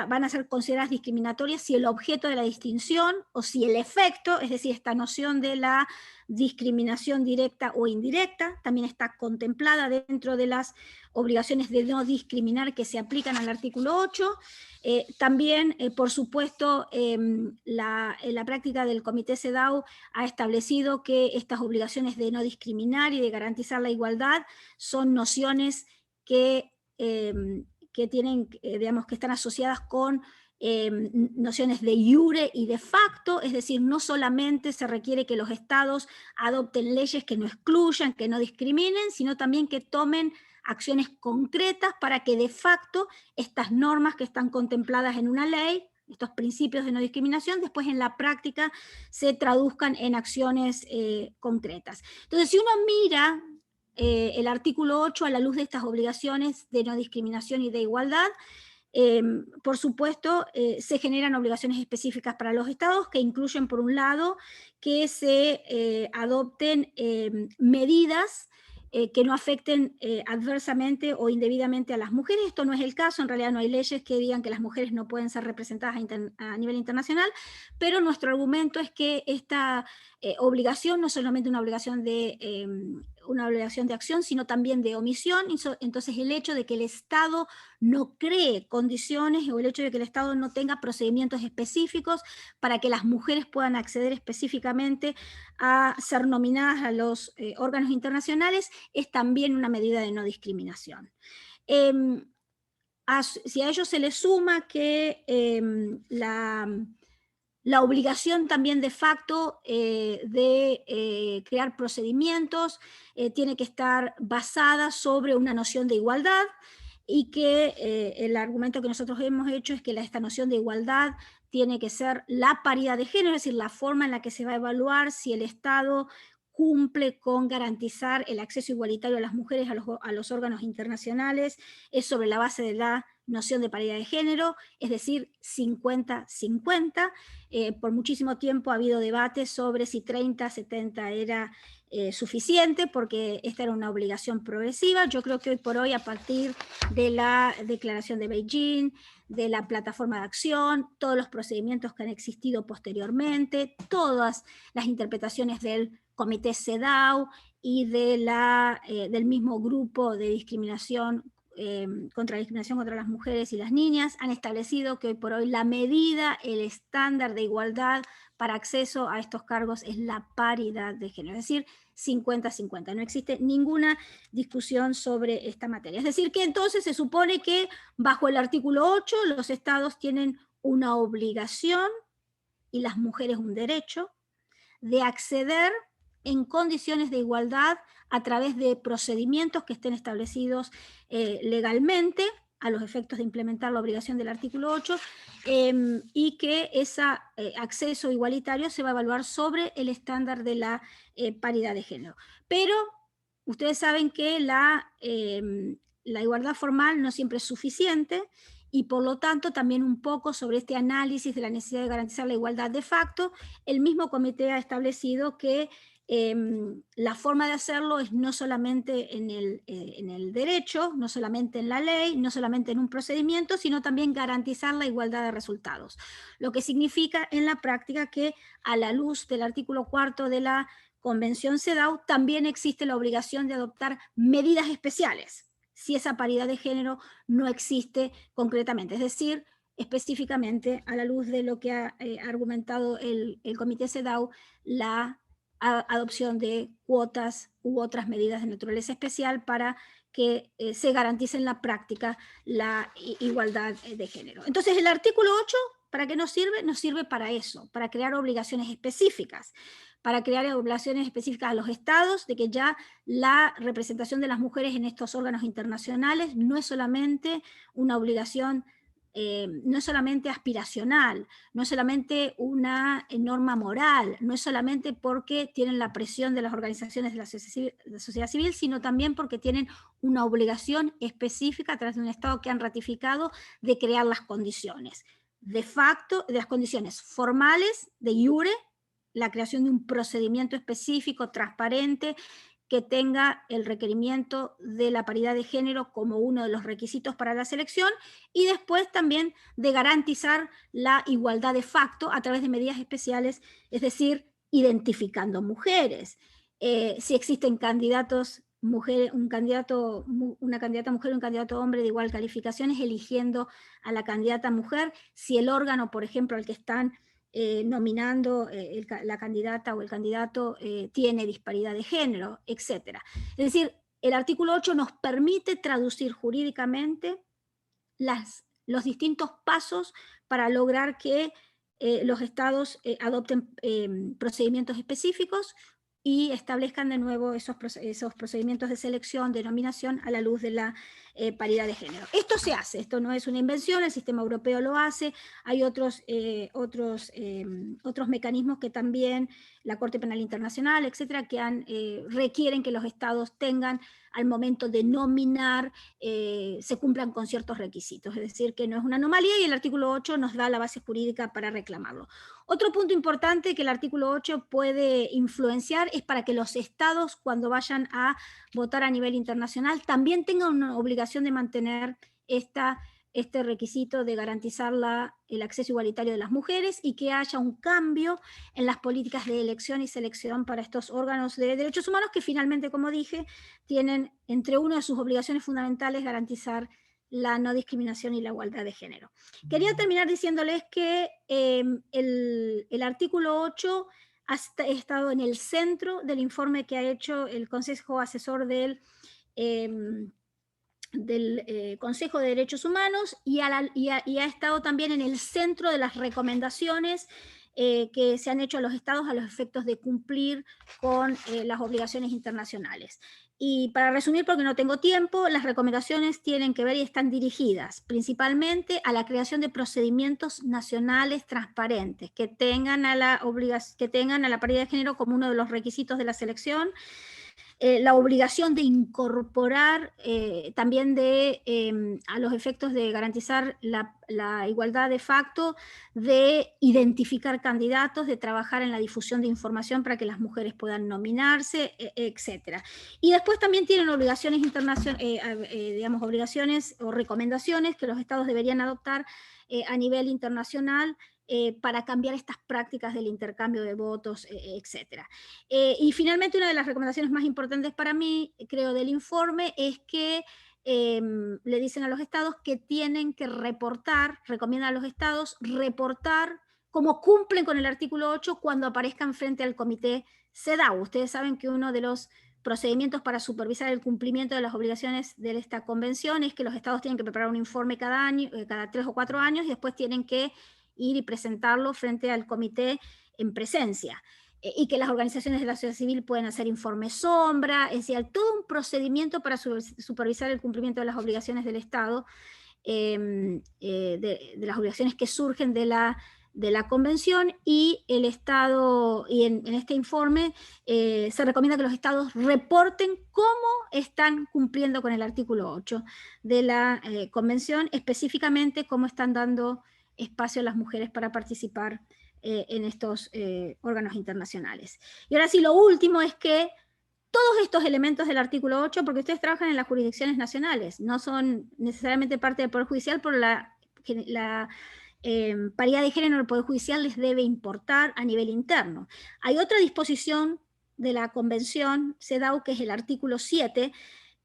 van a ser consideradas discriminatorias si el objeto de la distinción o si el efecto, es decir, esta noción de la discriminación directa o indirecta, también está contemplada dentro de las obligaciones de no discriminar que se aplican al artículo 8. También, por supuesto, la práctica del Comité CEDAW ha establecido que estas obligaciones de no discriminar y de garantizar la igualdad son nociones que tienen, digamos, que están asociadas con nociones de iure y de facto, es decir, no solamente se requiere que los estados adopten leyes que no excluyan, que no discriminen, sino también que tomen acciones concretas para que de facto estas normas que están contempladas en una ley, estos principios de no discriminación, después en la práctica se traduzcan en acciones concretas. Entonces, si uno mira el artículo 8 a la luz de estas obligaciones de no discriminación y de igualdad, por supuesto, se generan obligaciones específicas para los estados que incluyen, por un lado, que se adopten medidas que no afecten adversamente o indebidamente a las mujeres. Esto no es el caso, en realidad no hay leyes que digan que las mujeres no pueden ser representadas a nivel internacional, pero nuestro argumento es que esta obligación no es solamente una obligación de acción, sino también de omisión. Entonces el hecho de que el Estado no cree condiciones o el hecho de que el Estado no tenga procedimientos específicos para que las mujeres puedan acceder específicamente a ser nominadas a los órganos internacionales es también una medida de no discriminación. Si a ello se le suma que la obligación también de facto de crear procedimientos tiene que estar basada sobre una noción de igualdad, y que el argumento que nosotros hemos hecho es que esta noción de igualdad tiene que ser la paridad de género, es decir, la forma en la que se va a evaluar si el Estado cumple con garantizar el acceso igualitario a las mujeres a los órganos internacionales, es sobre la base de la noción de paridad de género, es decir, 50-50. Por muchísimo tiempo ha habido debates sobre si 30-70 era suficiente, porque esta era una obligación progresiva. Yo creo que hoy por hoy, a partir de la Declaración de Beijing, de la Plataforma de Acción, todos los procedimientos que han existido posteriormente, todas las interpretaciones del Comité CEDAW y del mismo grupo de discriminación contra las mujeres y las niñas, han establecido que hoy por hoy la medida, el estándar de igualdad para acceso a estos cargos es la paridad de género, es decir, 50-50. No existe ninguna discusión sobre esta materia. Es decir, que entonces se supone que bajo el artículo 8 los estados tienen una obligación y las mujeres un derecho de acceder en condiciones de igualdad a través de procedimientos que estén establecidos legalmente a los efectos de implementar la obligación del artículo 8, y que ese acceso igualitario se va a evaluar sobre el estándar de la paridad de género. Pero ustedes saben que la igualdad formal no siempre es suficiente, y por lo tanto también un poco sobre este análisis de la necesidad de garantizar la igualdad de facto, el mismo comité ha establecido que la forma de hacerlo es no solamente en el derecho, no solamente en la ley, no solamente en un procedimiento, sino también garantizar la igualdad de resultados. Lo que significa en la práctica que, a la luz del artículo 4 de la Convención CEDAW, también existe la obligación de adoptar medidas especiales si esa paridad de género no existe concretamente, es decir, específicamente a la luz de lo que ha argumentado el Comité CEDAW, la adopción de cuotas u otras medidas de naturaleza especial para que se garantice en la práctica la igualdad de género. Entonces, el artículo 8, ¿para qué nos sirve? Nos sirve para eso, para crear obligaciones específicas, para crear obligaciones específicas a los estados de que ya la representación de las mujeres en estos órganos internacionales no es solamente una obligación, no es solamente aspiracional, no es solamente una norma moral, no es solamente porque tienen la presión de las organizaciones de la sociedad civil, sino también porque tienen una obligación específica a través de un Estado que han ratificado de crear las condiciones. De facto, de las condiciones formales, de iure, la creación de un procedimiento específico, transparente, que tenga el requerimiento de la paridad de género como uno de los requisitos para la selección, y después también de garantizar la igualdad de facto a través de medidas especiales, es decir, identificando mujeres. Si existen candidatos mujeres, una candidata mujer y un candidato hombre de igual calificaciones, eligiendo a la candidata mujer, si el órgano, por ejemplo, al que están nominando la candidata o el candidato tiene disparidad de género, etc. Es decir, el artículo 8 nos permite traducir jurídicamente los distintos pasos para lograr que los estados adopten procedimientos específicos y establezcan de nuevo esos procedimientos de selección, de nominación, a la luz de la paridad de género. Esto se hace, esto no es una invención, el sistema europeo lo hace, hay otros mecanismos que también, la Corte Penal Internacional, etcétera, que requieren que los estados tengan, al momento de nominar, se cumplan con ciertos requisitos, es decir, que no es una anomalía, y el artículo 8 nos da la base jurídica para reclamarlo. Otro punto importante que el artículo 8 puede influenciar es para que los estados, cuando vayan a votar a nivel internacional, también tengan una obligación de mantener este requisito de garantizar el acceso igualitario de las mujeres, y que haya un cambio en las políticas de elección y selección para estos órganos de derechos humanos, que finalmente, como dije, tienen entre una de sus obligaciones fundamentales garantizar la no discriminación y la igualdad de género. Quería terminar diciéndoles que el artículo 8 ha estado en el centro del informe que ha hecho el Consejo Asesor del Consejo de Derechos Humanos, y ha estado también en el centro de las recomendaciones que se han hecho a los estados a los efectos de cumplir con las obligaciones internacionales. Y para resumir, porque no tengo tiempo, las recomendaciones tienen que ver y están dirigidas principalmente a la creación de procedimientos nacionales transparentes que tengan a la paridad de género como uno de los requisitos de la selección, la obligación de incorporar también a los efectos de garantizar la igualdad de facto, de identificar candidatos, de trabajar en la difusión de información para que las mujeres puedan nominarse, etc. Y después también tienen obligaciones digamos, obligaciones o recomendaciones que los estados deberían adoptar a nivel internacional para cambiar estas prácticas del intercambio de votos, etc. Y finalmente, una de las recomendaciones más importantes para mí, creo, del informe, es que le dicen a los estados que tienen que reportar, recomiendan a los estados reportar cómo cumplen con el artículo 8 cuando aparezcan frente al comité CEDAW. Ustedes saben que uno de los procedimientos para supervisar el cumplimiento de las obligaciones de esta convención es que los estados tienen que preparar un informe cada año, cada 3 o 4 años, y después tienen que ir y presentarlo frente al comité en presencia, y que las organizaciones de la sociedad civil pueden hacer informes sombra, es decir, todo un procedimiento para supervisar el cumplimiento de las obligaciones del Estado, de las obligaciones que surgen de la convención, y el Estado, y en este informe se recomienda que los estados reporten cómo están cumpliendo con el artículo 8 de la convención, específicamente cómo están dando espacio a las mujeres para participar en estos órganos internacionales. Y ahora sí, lo último es que todos estos elementos del artículo 8, porque ustedes trabajan en las jurisdicciones nacionales, no son necesariamente parte del Poder Judicial, pero la paridad de género en el Poder Judicial les debe importar a nivel interno. Hay otra disposición de la Convención CEDAW, que es el artículo 7,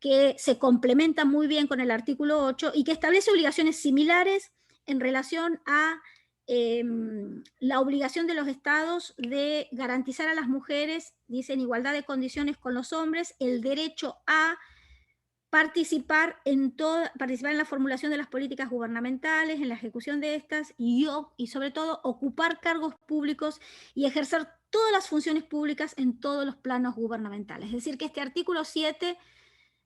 que se complementa muy bien con el artículo 8 y que establece obligaciones similares en relación a la obligación de los estados de garantizar a las mujeres, dice, en igualdad de condiciones con los hombres, el derecho a participar en la formulación de las políticas gubernamentales, en la ejecución de estas, y sobre todo ocupar cargos públicos y ejercer todas las funciones públicas en todos los planos gubernamentales. Es decir, que este artículo 7,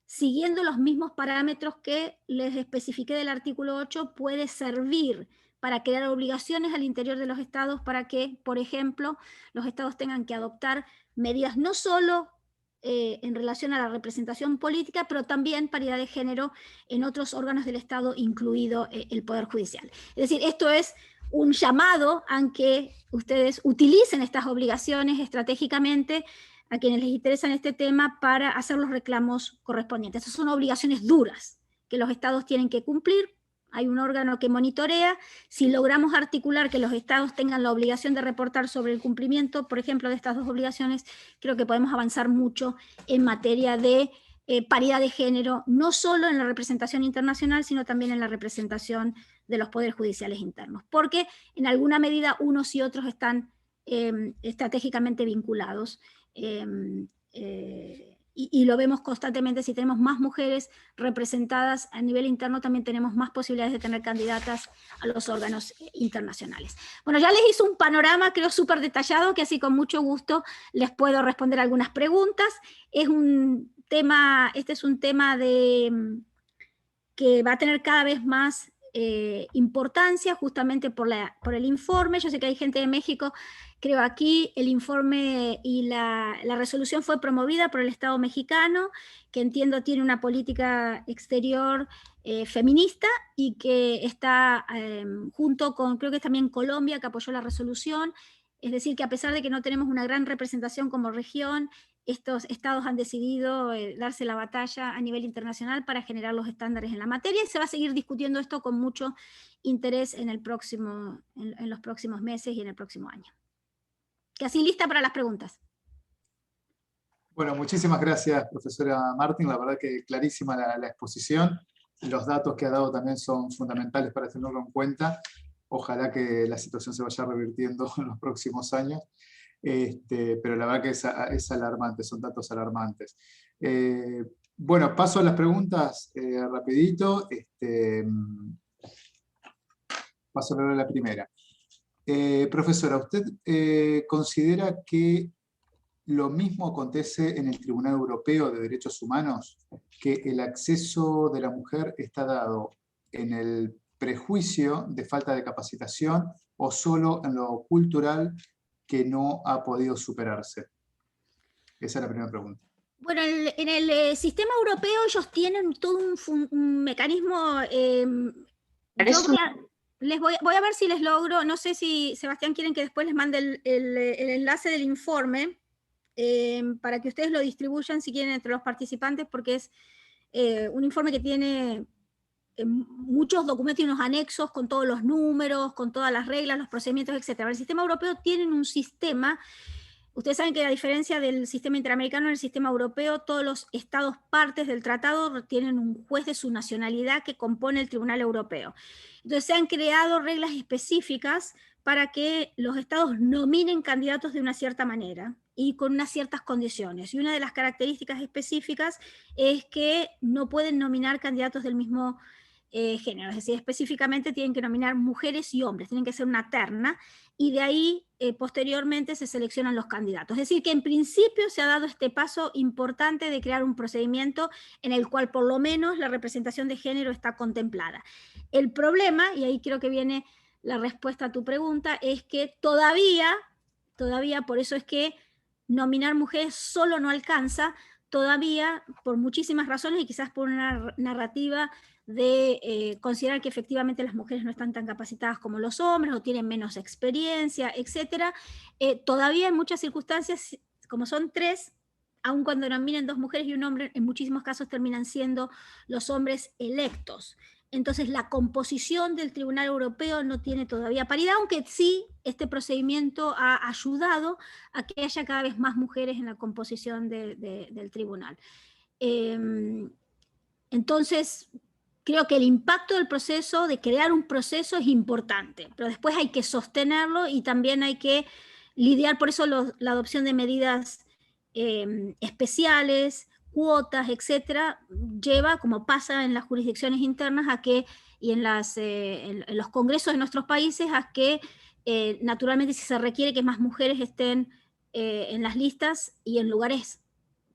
siguiendo los mismos parámetros que les especifiqué del artículo 8, puede servir para crear obligaciones al interior de los estados para que, por ejemplo, los estados tengan que adoptar medidas no solo en relación a la representación política, pero también paridad de género en otros órganos del Estado, incluido el Poder Judicial. Es decir, esto es un llamado a que ustedes utilicen estas obligaciones estratégicamente a quienes les interesa este tema para hacer los reclamos correspondientes. Estas son obligaciones duras que los estados tienen que cumplir. Hay un órgano que monitorea. Si logramos articular que los estados tengan la obligación de reportar sobre el cumplimiento, por ejemplo, de estas dos obligaciones, creo que podemos avanzar mucho en materia de paridad de género, no solo en la representación internacional, sino también en la representación de los poderes judiciales internos, porque en alguna medida unos y otros están estratégicamente vinculados. Y lo vemos constantemente. Si tenemos más mujeres representadas a nivel interno, también tenemos más posibilidades de tener candidatas a los órganos internacionales. Bueno, ya les hice un panorama, creo, súper detallado, que así con mucho gusto les puedo responder algunas preguntas. Este es un tema que va a tener cada vez más importancia, justamente por el informe. Yo sé que hay gente de México. Creo aquí el informe y la resolución fue promovida por el Estado mexicano, que entiendo tiene una política exterior feminista, y que está junto con, creo que es también Colombia, que apoyó la resolución, Es decir, que a pesar de que no tenemos una gran representación como región, estos estados han decidido darse la batalla a nivel internacional para generar los estándares en la materia, y se va a seguir discutiendo esto con mucho interés en los próximos meses y en el próximo año. Casi lista para las preguntas. Bueno, muchísimas gracias, profesora Martín. La verdad que clarísima la exposición. Los datos que ha dado también son fundamentales para tenerlo en cuenta. Ojalá que la situación se vaya revirtiendo en los próximos años. Pero la verdad que es alarmante, son datos alarmantes. Bueno, paso a las preguntas rapidito. Paso a la primera. Profesora, ¿usted considera que lo mismo acontece en el Tribunal Europeo de Derechos Humanos, que el acceso de la mujer está dado en el prejuicio de falta de capacitación o solo en lo cultural que no ha podido superarse? Esa es la primera pregunta. Bueno, en el sistema europeo ellos tienen todo un mecanismo. Voy a ver si les logro, no sé si Sebastián quieren que después les mande el enlace del informe, para que ustedes lo distribuyan si quieren entre los participantes, porque es un informe que tiene muchos documentos y unos anexos con todos los números, con todas las reglas, los procedimientos, etc. El sistema europeo tiene un sistema. Ustedes saben que a diferencia del sistema interamericano, en el sistema europeo todos los estados partes del tratado tienen un juez de su nacionalidad que compone el Tribunal Europeo. Entonces se han creado reglas específicas para que los estados nominen candidatos de una cierta manera y con unas ciertas condiciones. Y una de las características específicas es que no pueden nominar candidatos del mismo género, es decir, específicamente tienen que nominar mujeres y hombres, tienen que ser una terna, y de ahí posteriormente se seleccionan los candidatos. Es decir, que en principio se ha dado este paso importante de crear un procedimiento en el cual por lo menos la representación de género está contemplada. El problema, y ahí creo que viene la respuesta a tu pregunta, es que todavía, por eso es que nominar mujeres solo no alcanza, todavía por muchísimas razones y quizás por una narrativa de considerar que efectivamente las mujeres no están tan capacitadas como los hombres o tienen menos experiencia, etc. Todavía en muchas circunstancias, como son tres, aun cuando nominen dos mujeres y un hombre, en muchísimos casos terminan siendo los hombres electos. Entonces la composición del Tribunal Europeo no tiene todavía paridad, aunque sí este procedimiento ha ayudado a que haya cada vez más mujeres en la composición del tribunal. Entonces, creo que el impacto del proceso, de crear un proceso, es importante, pero después hay que sostenerlo y también hay que lidiar, por eso la adopción de medidas especiales, cuotas, etcétera, lleva, como pasa en las jurisdicciones internas, a que, y en los congresos de nuestros países, a que naturalmente si se requiere que más mujeres estén en las listas y en lugares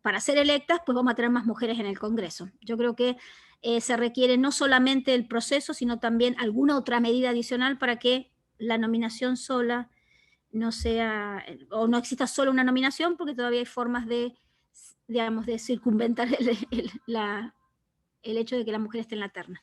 para ser electas, pues vamos a tener más mujeres en el Congreso. Yo creo que se requiere no solamente el proceso, sino también alguna otra medida adicional para que la nominación sola no sea, o no exista solo una nominación, porque todavía hay formas de, digamos, de circunventar el hecho de que la mujer esté en la terna.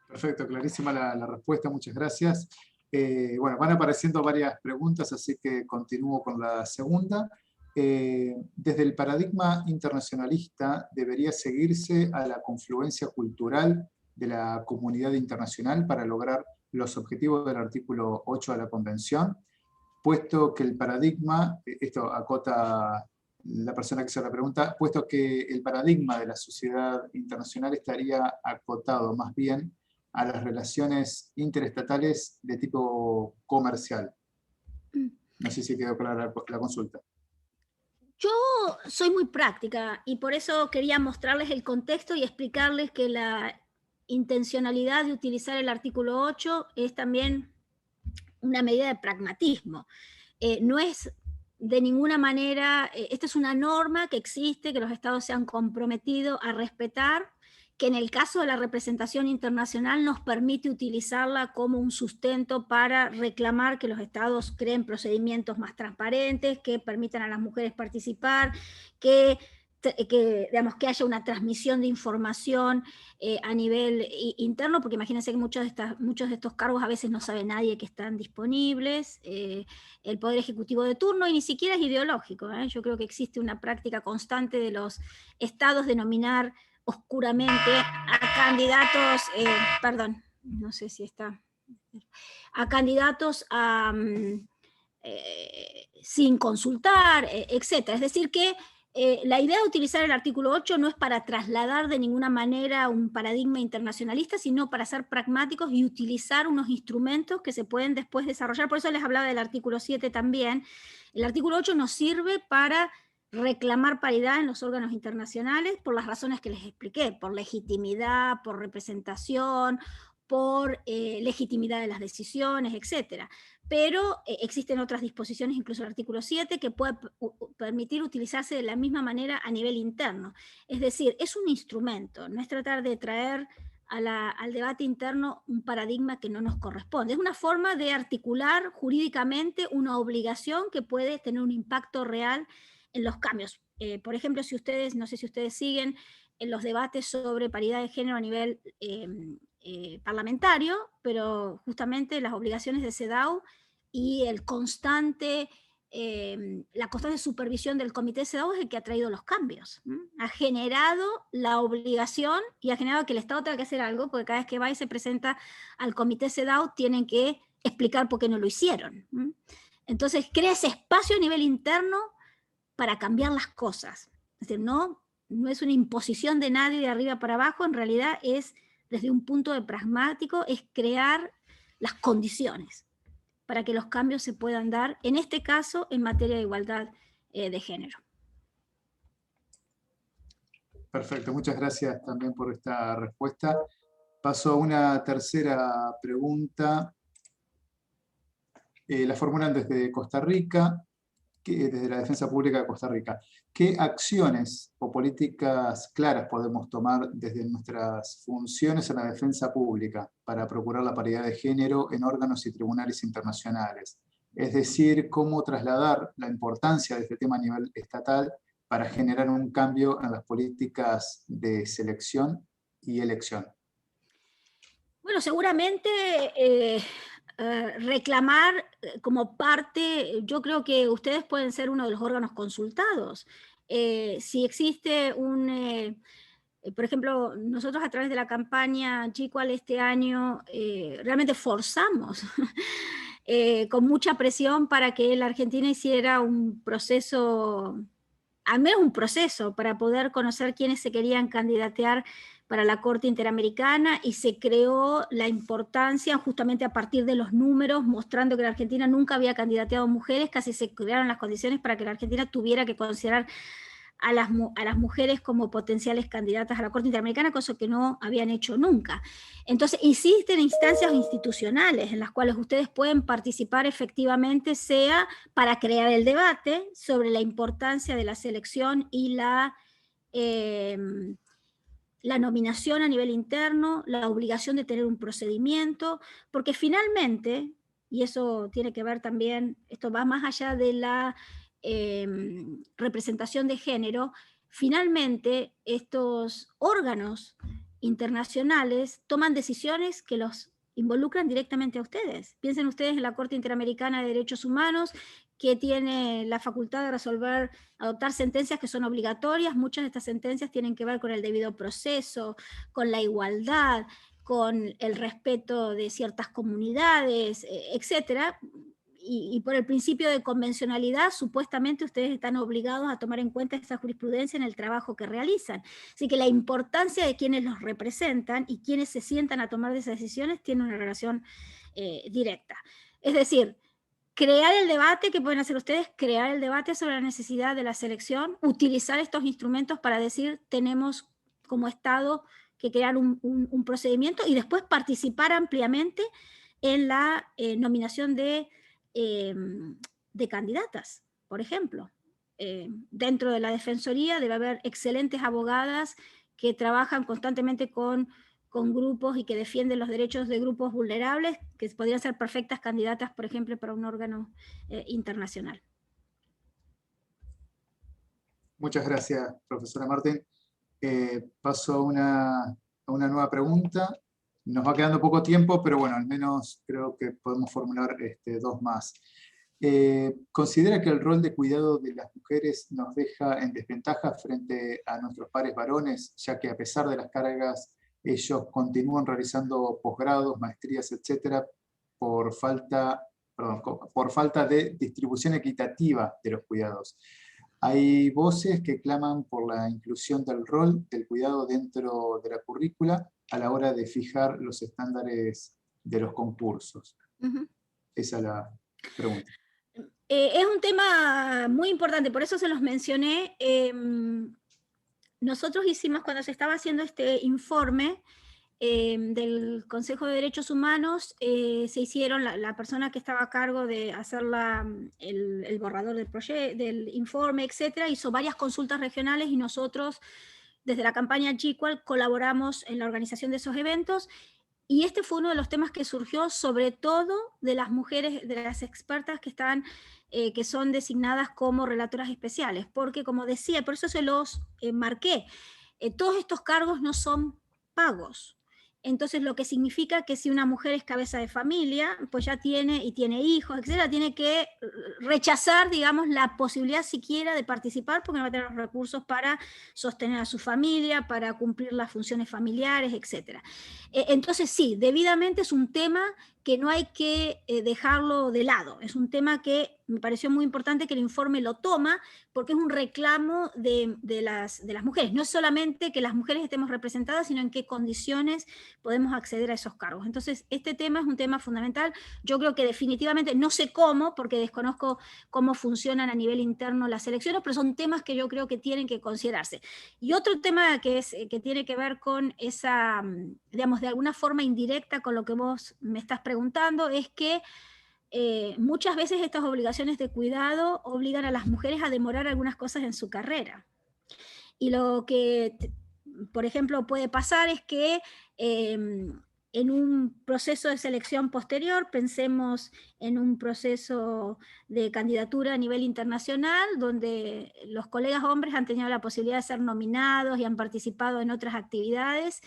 Perfecto, clarísima la respuesta, muchas gracias. Bueno, van apareciendo varias preguntas, así que continúo con la segunda. Desde el paradigma internacionalista, ¿debería seguirse a la confluencia cultural de la comunidad internacional para lograr los objetivos del artículo 8 de la Convención? Puesto que el paradigma, esto acota la persona que hace la pregunta, puesto que el paradigma de la sociedad internacional estaría acotado más bien a las relaciones interestatales de tipo comercial. No sé si quedó clara la consulta. Yo soy muy práctica y por eso quería mostrarles el contexto y explicarles que la intencionalidad de utilizar el artículo 8 es también una medida de pragmatismo. No es de ninguna manera, esta es una norma que existe, que los estados se han comprometido a respetar, que en el caso de la representación internacional nos permite utilizarla como un sustento para reclamar que los estados creen procedimientos más transparentes, que permitan a las mujeres participar, que digamos, que haya una transmisión de información a nivel interno, porque imagínense que muchos de estos cargos a veces no sabe nadie que están disponibles, el Poder Ejecutivo de turno, y ni siquiera es ideológico. Yo creo que existe una práctica constante de los estados de nominar oscuramente a candidatos, perdón, no sé si está, a candidatos sin consultar, etc. Es decir que la idea de utilizar el artículo 8 no es para trasladar de ninguna manera un paradigma internacionalista, sino para ser pragmáticos y utilizar unos instrumentos que se pueden después desarrollar. Por eso les hablaba del artículo 7 también. El artículo 8 nos sirve para reclamar paridad en los órganos internacionales por las razones que les expliqué, por legitimidad, por representación, por legitimidad de las decisiones, etc. Pero existen otras disposiciones, incluso el artículo 7, que puede permitir utilizarse de la misma manera a nivel interno. Es decir, es un instrumento, no es tratar de traer al debate interno un paradigma que no nos corresponde. Es una forma de articular jurídicamente una obligación que puede tener un impacto real en los cambios. Por ejemplo, si ustedes, no sé si ustedes siguen en los debates sobre paridad de género a nivel parlamentario, pero justamente las obligaciones de CEDAW y la constante supervisión del comité CEDAW es el que ha traído los cambios. Ha generado la obligación y ha generado que el Estado tenga que hacer algo, porque cada vez que va y se presenta al comité CEDAW tienen que explicar por qué no lo hicieron. Entonces crea ese espacio a nivel interno para cambiar las cosas. Es decir, no es una imposición de nadie de arriba para abajo, en realidad es desde un punto de pragmático, es crear las condiciones para que los cambios se puedan dar, en este caso, en materia de igualdad de género. Perfecto, muchas gracias también por esta respuesta. Paso a una tercera pregunta. La formulan desde Costa Rica, desde la Defensa Pública de Costa Rica. ¿Qué acciones o políticas claras podemos tomar desde nuestras funciones en la defensa pública para procurar la paridad de género en órganos y tribunales internacionales? Es decir, cómo trasladar la importancia de este tema a nivel estatal para generar un cambio en las políticas de selección y elección. Bueno, seguramente reclamar como parte, yo creo que ustedes pueden ser uno de los órganos consultados. Si existe por ejemplo, nosotros a través de la campaña G-Equal este año realmente forzamos con mucha presión para que la Argentina hiciera un proceso, al menos un proceso, para poder conocer quiénes se querían candidatear para la Corte Interamericana, y se creó la importancia justamente a partir de los números, mostrando que la Argentina nunca había candidateado mujeres, casi se crearon las condiciones para que la Argentina tuviera que considerar a las mujeres como potenciales candidatas a la Corte Interamericana, cosa que no habían hecho nunca. Entonces, existen instancias institucionales en las cuales ustedes pueden participar efectivamente, sea para crear el debate sobre la importancia de la selección y la nominación a nivel interno, la obligación de tener un procedimiento, porque finalmente, y eso tiene que ver también, esto va más allá de la representación de género, finalmente estos órganos internacionales toman decisiones que los involucran directamente a ustedes. Piensen ustedes en la Corte Interamericana de Derechos Humanos, que tiene la facultad de adoptar sentencias que son obligatorias. Muchas de estas sentencias tienen que ver con el debido proceso, con la igualdad, con el respeto de ciertas comunidades, etcétera. Y por el principio de convencionalidad, supuestamente ustedes están obligados a tomar en cuenta esta jurisprudencia en el trabajo que realizan. Así que la importancia de quienes los representan y quienes se sientan a tomar esas decisiones tiene una relación directa. Es decir, crear el debate que pueden hacer ustedes, crear el debate sobre la necesidad de la selección, utilizar estos instrumentos para decir, tenemos como Estado que crear un procedimiento, y después participar ampliamente en la nominación de candidatas, por ejemplo. Dentro de la Defensoría debe haber excelentes abogadas que trabajan constantemente con grupos y que defienden los derechos de grupos vulnerables, que podrían ser perfectas candidatas, por ejemplo, para un órgano internacional. Muchas gracias, profesora Martín. Paso a una nueva pregunta. Nos va quedando poco tiempo, pero bueno, al menos creo que podemos formular dos más. ¿Considera que el rol de cuidado de las mujeres nos deja en desventaja frente a nuestros pares varones, ya que a pesar de las cargas, ellos continúan realizando posgrados, maestrías, etcétera, por falta de distribución equitativa de los cuidados? Hay voces que claman por la inclusión del rol del cuidado dentro de la currícula a la hora de fijar los estándares de los concursos. Esa es la pregunta. Es un tema muy importante, por eso se los mencioné. Nosotros hicimos, cuando se estaba haciendo este informe del Consejo de Derechos Humanos, se hicieron, la persona que estaba a cargo de hacer el borrador del informe, etcétera, hizo varias consultas regionales y nosotros, desde la campaña Equal, colaboramos en la organización de esos eventos. Y este fue uno de los temas que surgió, sobre todo de las mujeres, de las expertas que son designadas como relatoras especiales, porque como decía, por eso se los marqué, todos estos cargos no son pagos. Entonces, lo que significa que si una mujer es cabeza de familia, pues ya tiene hijos, etcétera, tiene que rechazar, digamos, la posibilidad siquiera de participar porque no va a tener los recursos para sostener a su familia, para cumplir las funciones familiares, etcétera. Entonces, sí, debidamente es un tema que no hay que dejarlo de lado. Es un tema que me pareció muy importante que el informe lo toma, porque es un reclamo de las mujeres. No es solamente que las mujeres estemos representadas, sino en qué condiciones podemos acceder a esos cargos. Entonces, este tema es un tema fundamental. Yo creo que definitivamente, no sé cómo, porque desconozco cómo funcionan a nivel interno las elecciones, pero son temas que yo creo que tienen que considerarse. Y otro tema que tiene que ver con esa, digamos, de alguna forma indirecta con lo que vos me estás preguntando, es que muchas veces estas obligaciones de cuidado obligan a las mujeres a demorar algunas cosas en su carrera. Y lo que, por ejemplo, puede pasar es que en un proceso de selección posterior, pensemos en un proceso de candidatura a nivel internacional, donde los colegas hombres han tenido la posibilidad de ser nominados y han participado en otras actividades,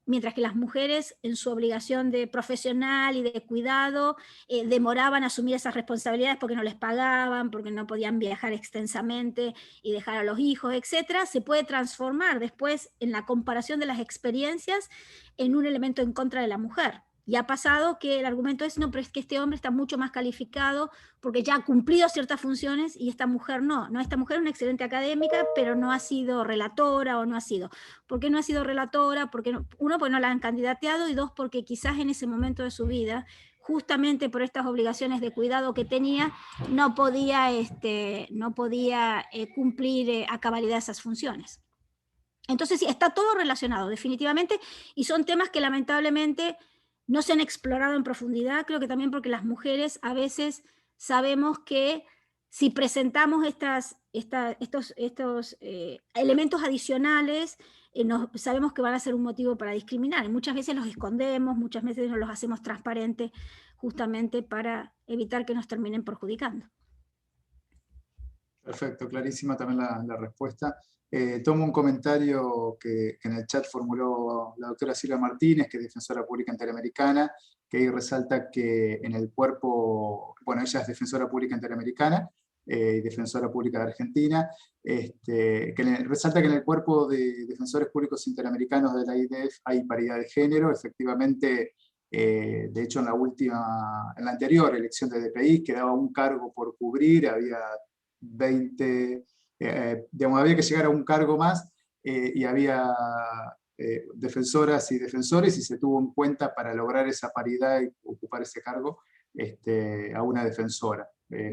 mientras que las mujeres, en su obligación de profesional y de cuidado, demoraban a asumir esas responsabilidades porque no les pagaban, porque no podían viajar extensamente y dejar a los hijos, etcétera. Se puede transformar después, en la comparación de las experiencias, en un elemento en contra de la mujer. Y ha pasado que el argumento es, no, pero es que este hombre está mucho más calificado porque ya ha cumplido ciertas funciones y esta mujer no. No, esta mujer es una excelente académica, pero no ha sido relatora o no ha sido. ¿Por qué no ha sido relatora? Porque uno, porque no la han candidateado, y dos, porque quizás en ese momento de su vida, justamente por estas obligaciones de cuidado que tenía, no podía cumplir a cabalidad esas funciones. Entonces, sí, está todo relacionado, definitivamente, y son temas que lamentablemente no se han explorado en profundidad. Creo que también porque las mujeres a veces sabemos que si presentamos estos elementos adicionales, sabemos que van a ser un motivo para discriminar. Y muchas veces los escondemos, muchas veces no los hacemos transparentes, justamente para evitar que nos terminen perjudicando. Perfecto, clarísima también la respuesta. Tomo un comentario que en el chat formuló la doctora Silvia Martínez, que es defensora pública interamericana, que ahí resalta que en el cuerpo, bueno, ella es defensora pública interamericana y defensora pública de Argentina, resalta que en el cuerpo de defensores públicos interamericanos de la IDF hay paridad de género. Efectivamente, de hecho en la anterior elección de DPI quedaba un cargo por cubrir, había 20, digamos, había que llegar a un cargo más, y había defensoras y defensores, y se tuvo en cuenta para lograr esa paridad y ocupar ese cargo a una defensora,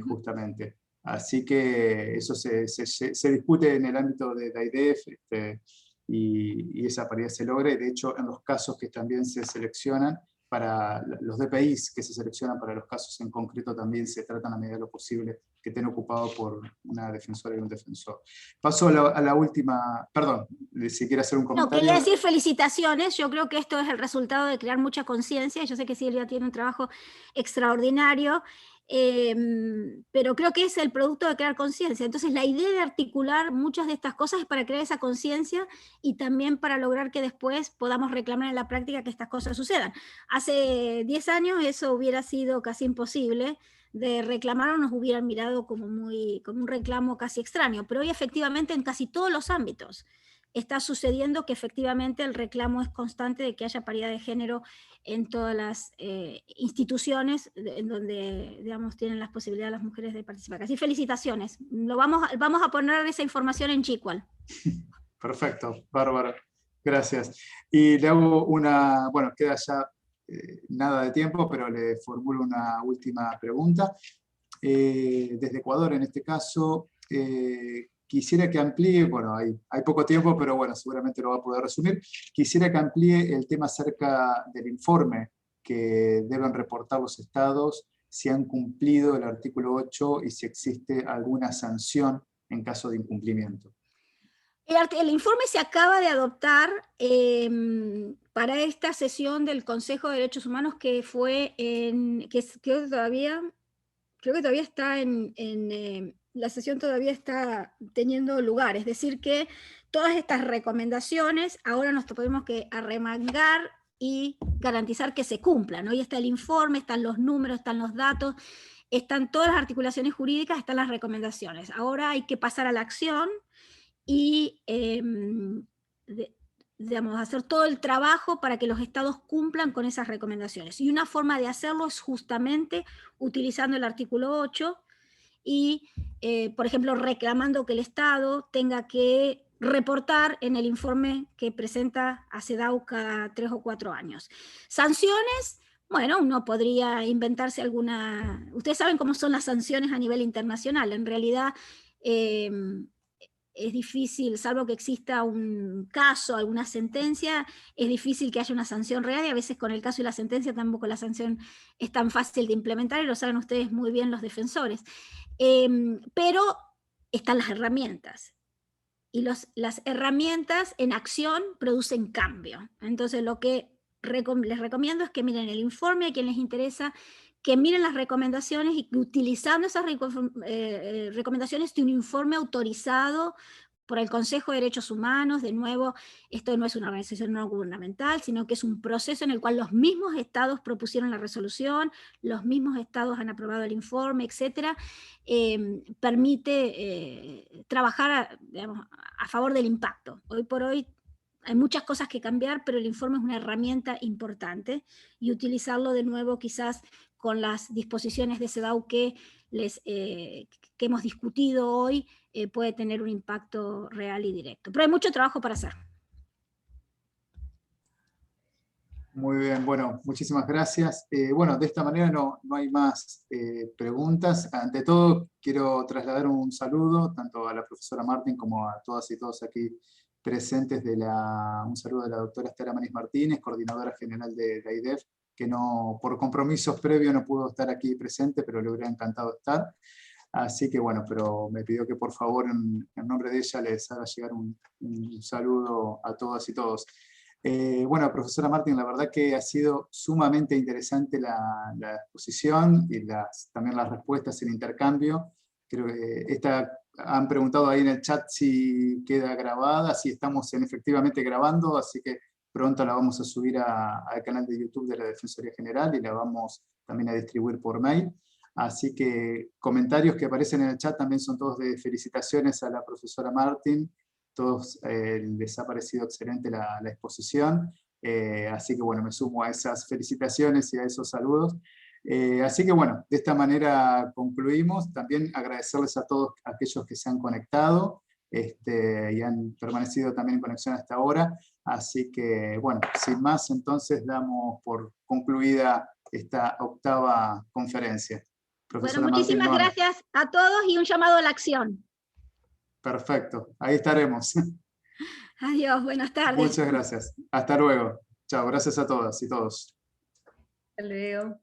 justamente. Así que eso se discute en el ámbito de la IDF, y esa paridad se logra, y de hecho en los casos que también se seleccionan, para los DPIs que se seleccionan para los casos en concreto, también se tratan a medida de lo posible que estén ocupados por una defensora y un defensor. Paso a la última, perdón, si quiere hacer un comentario. No, quería decir felicitaciones. Yo creo que esto es el resultado de crear mucha conciencia. Yo sé que Silvia tiene un trabajo extraordinario, pero creo que es el producto de crear conciencia. Entonces la idea de articular muchas de estas cosas es para crear esa conciencia y también para lograr que después podamos reclamar en la práctica que estas cosas sucedan. Hace 10 años eso hubiera sido casi imposible de reclamar, o nos hubieran mirado como un reclamo casi extraño, pero hoy efectivamente en casi todos los ámbitos está sucediendo que efectivamente el reclamo es constante de que haya paridad de género en todas las instituciones en donde, digamos, tienen las posibilidades las mujeres de participar. Así, felicitaciones. Vamos a poner esa información en Chicual. Perfecto, bárbaro. Gracias. Y le hago una, bueno, queda ya nada de tiempo, pero le formulo una última pregunta. Desde Ecuador, en este caso, quisiera que amplíe, bueno, hay poco tiempo, pero bueno, seguramente lo va a poder resumir. Quisiera que amplíe el tema acerca del informe que deben reportar los estados, si han cumplido el artículo 8 y si existe alguna sanción en caso de incumplimiento. El informe se acaba de adoptar para esta sesión del Consejo de Derechos Humanos que fue creo que todavía está la sesión todavía está teniendo lugar, es decir que todas estas recomendaciones ahora nos tenemos que arremangar y garantizar que se cumplan. Hoy está el informe, están los números, están los datos, están todas las articulaciones jurídicas, están las recomendaciones. Ahora hay que pasar a la acción y digamos, hacer todo el trabajo para que los estados cumplan con esas recomendaciones. Y una forma de hacerlo es justamente utilizando el artículo 8 y, por ejemplo, reclamando que el estado tenga que reportar en el informe que presenta a CEDAW cada 3 o 4 años. Sanciones, bueno, uno podría inventarse alguna... Ustedes saben cómo son las sanciones a nivel internacional. En realidad, es difícil, salvo que exista un caso, alguna sentencia, es difícil que haya una sanción real, y a veces con el caso y la sentencia tampoco la sanción es tan fácil de implementar, y lo saben ustedes muy bien los defensores. Pero están las herramientas, y las herramientas en acción producen cambio. Entonces lo que les recomiendo es que miren el informe, a quien les interesa, que miren las recomendaciones y que utilizando esas recomendaciones de un informe autorizado por el Consejo de Derechos Humanos. De nuevo, esto no es una organización no gubernamental, sino que es un proceso en el cual los mismos estados propusieron la resolución, los mismos estados han aprobado el informe, etc. Permite trabajar digamos, a favor del impacto. Hoy por hoy hay muchas cosas que cambiar, pero el informe es una herramienta importante, y utilizarlo de nuevo quizás con las disposiciones de CEDAW que hemos discutido hoy, puede tener un impacto real y directo. Pero hay mucho trabajo para hacer. Muy bien, bueno, muchísimas gracias. Bueno, de esta manera no hay más preguntas. Ante todo, quiero trasladar un saludo tanto a la profesora Martín como a todas y todos aquí presentes, un saludo de la doctora Estela Manis Martínez, coordinadora general de la AIDEF, que por compromisos previos no pudo estar aquí presente, pero le hubiera encantado estar. Así que bueno, pero me pidió que por favor en nombre de ella les haga llegar un saludo a todas y todos. Bueno, profesora Martín, la verdad que ha sido sumamente interesante la exposición y también las respuestas, el intercambio. Creo que han preguntado ahí en el chat si queda grabada, si estamos efectivamente grabando, así que pronto la vamos a subir al canal de YouTube de la Defensoría General y la vamos también a distribuir por mail. Así que comentarios que aparecen en el chat también son todos de felicitaciones a la profesora Martín. Todos les ha parecido excelente la exposición, así que bueno, me sumo a esas felicitaciones y a esos saludos. Así que bueno, de esta manera concluimos. También agradecerles a todos aquellos que se han conectado y han permanecido también en conexión hasta ahora. Así que bueno, sin más, entonces damos por concluida esta octava conferencia. Bueno, muchísimas gracias a todos y un llamado a la acción. Perfecto, ahí estaremos. Adiós, buenas tardes. Muchas gracias. Hasta luego. Chao, gracias a todas y todos. Hasta luego.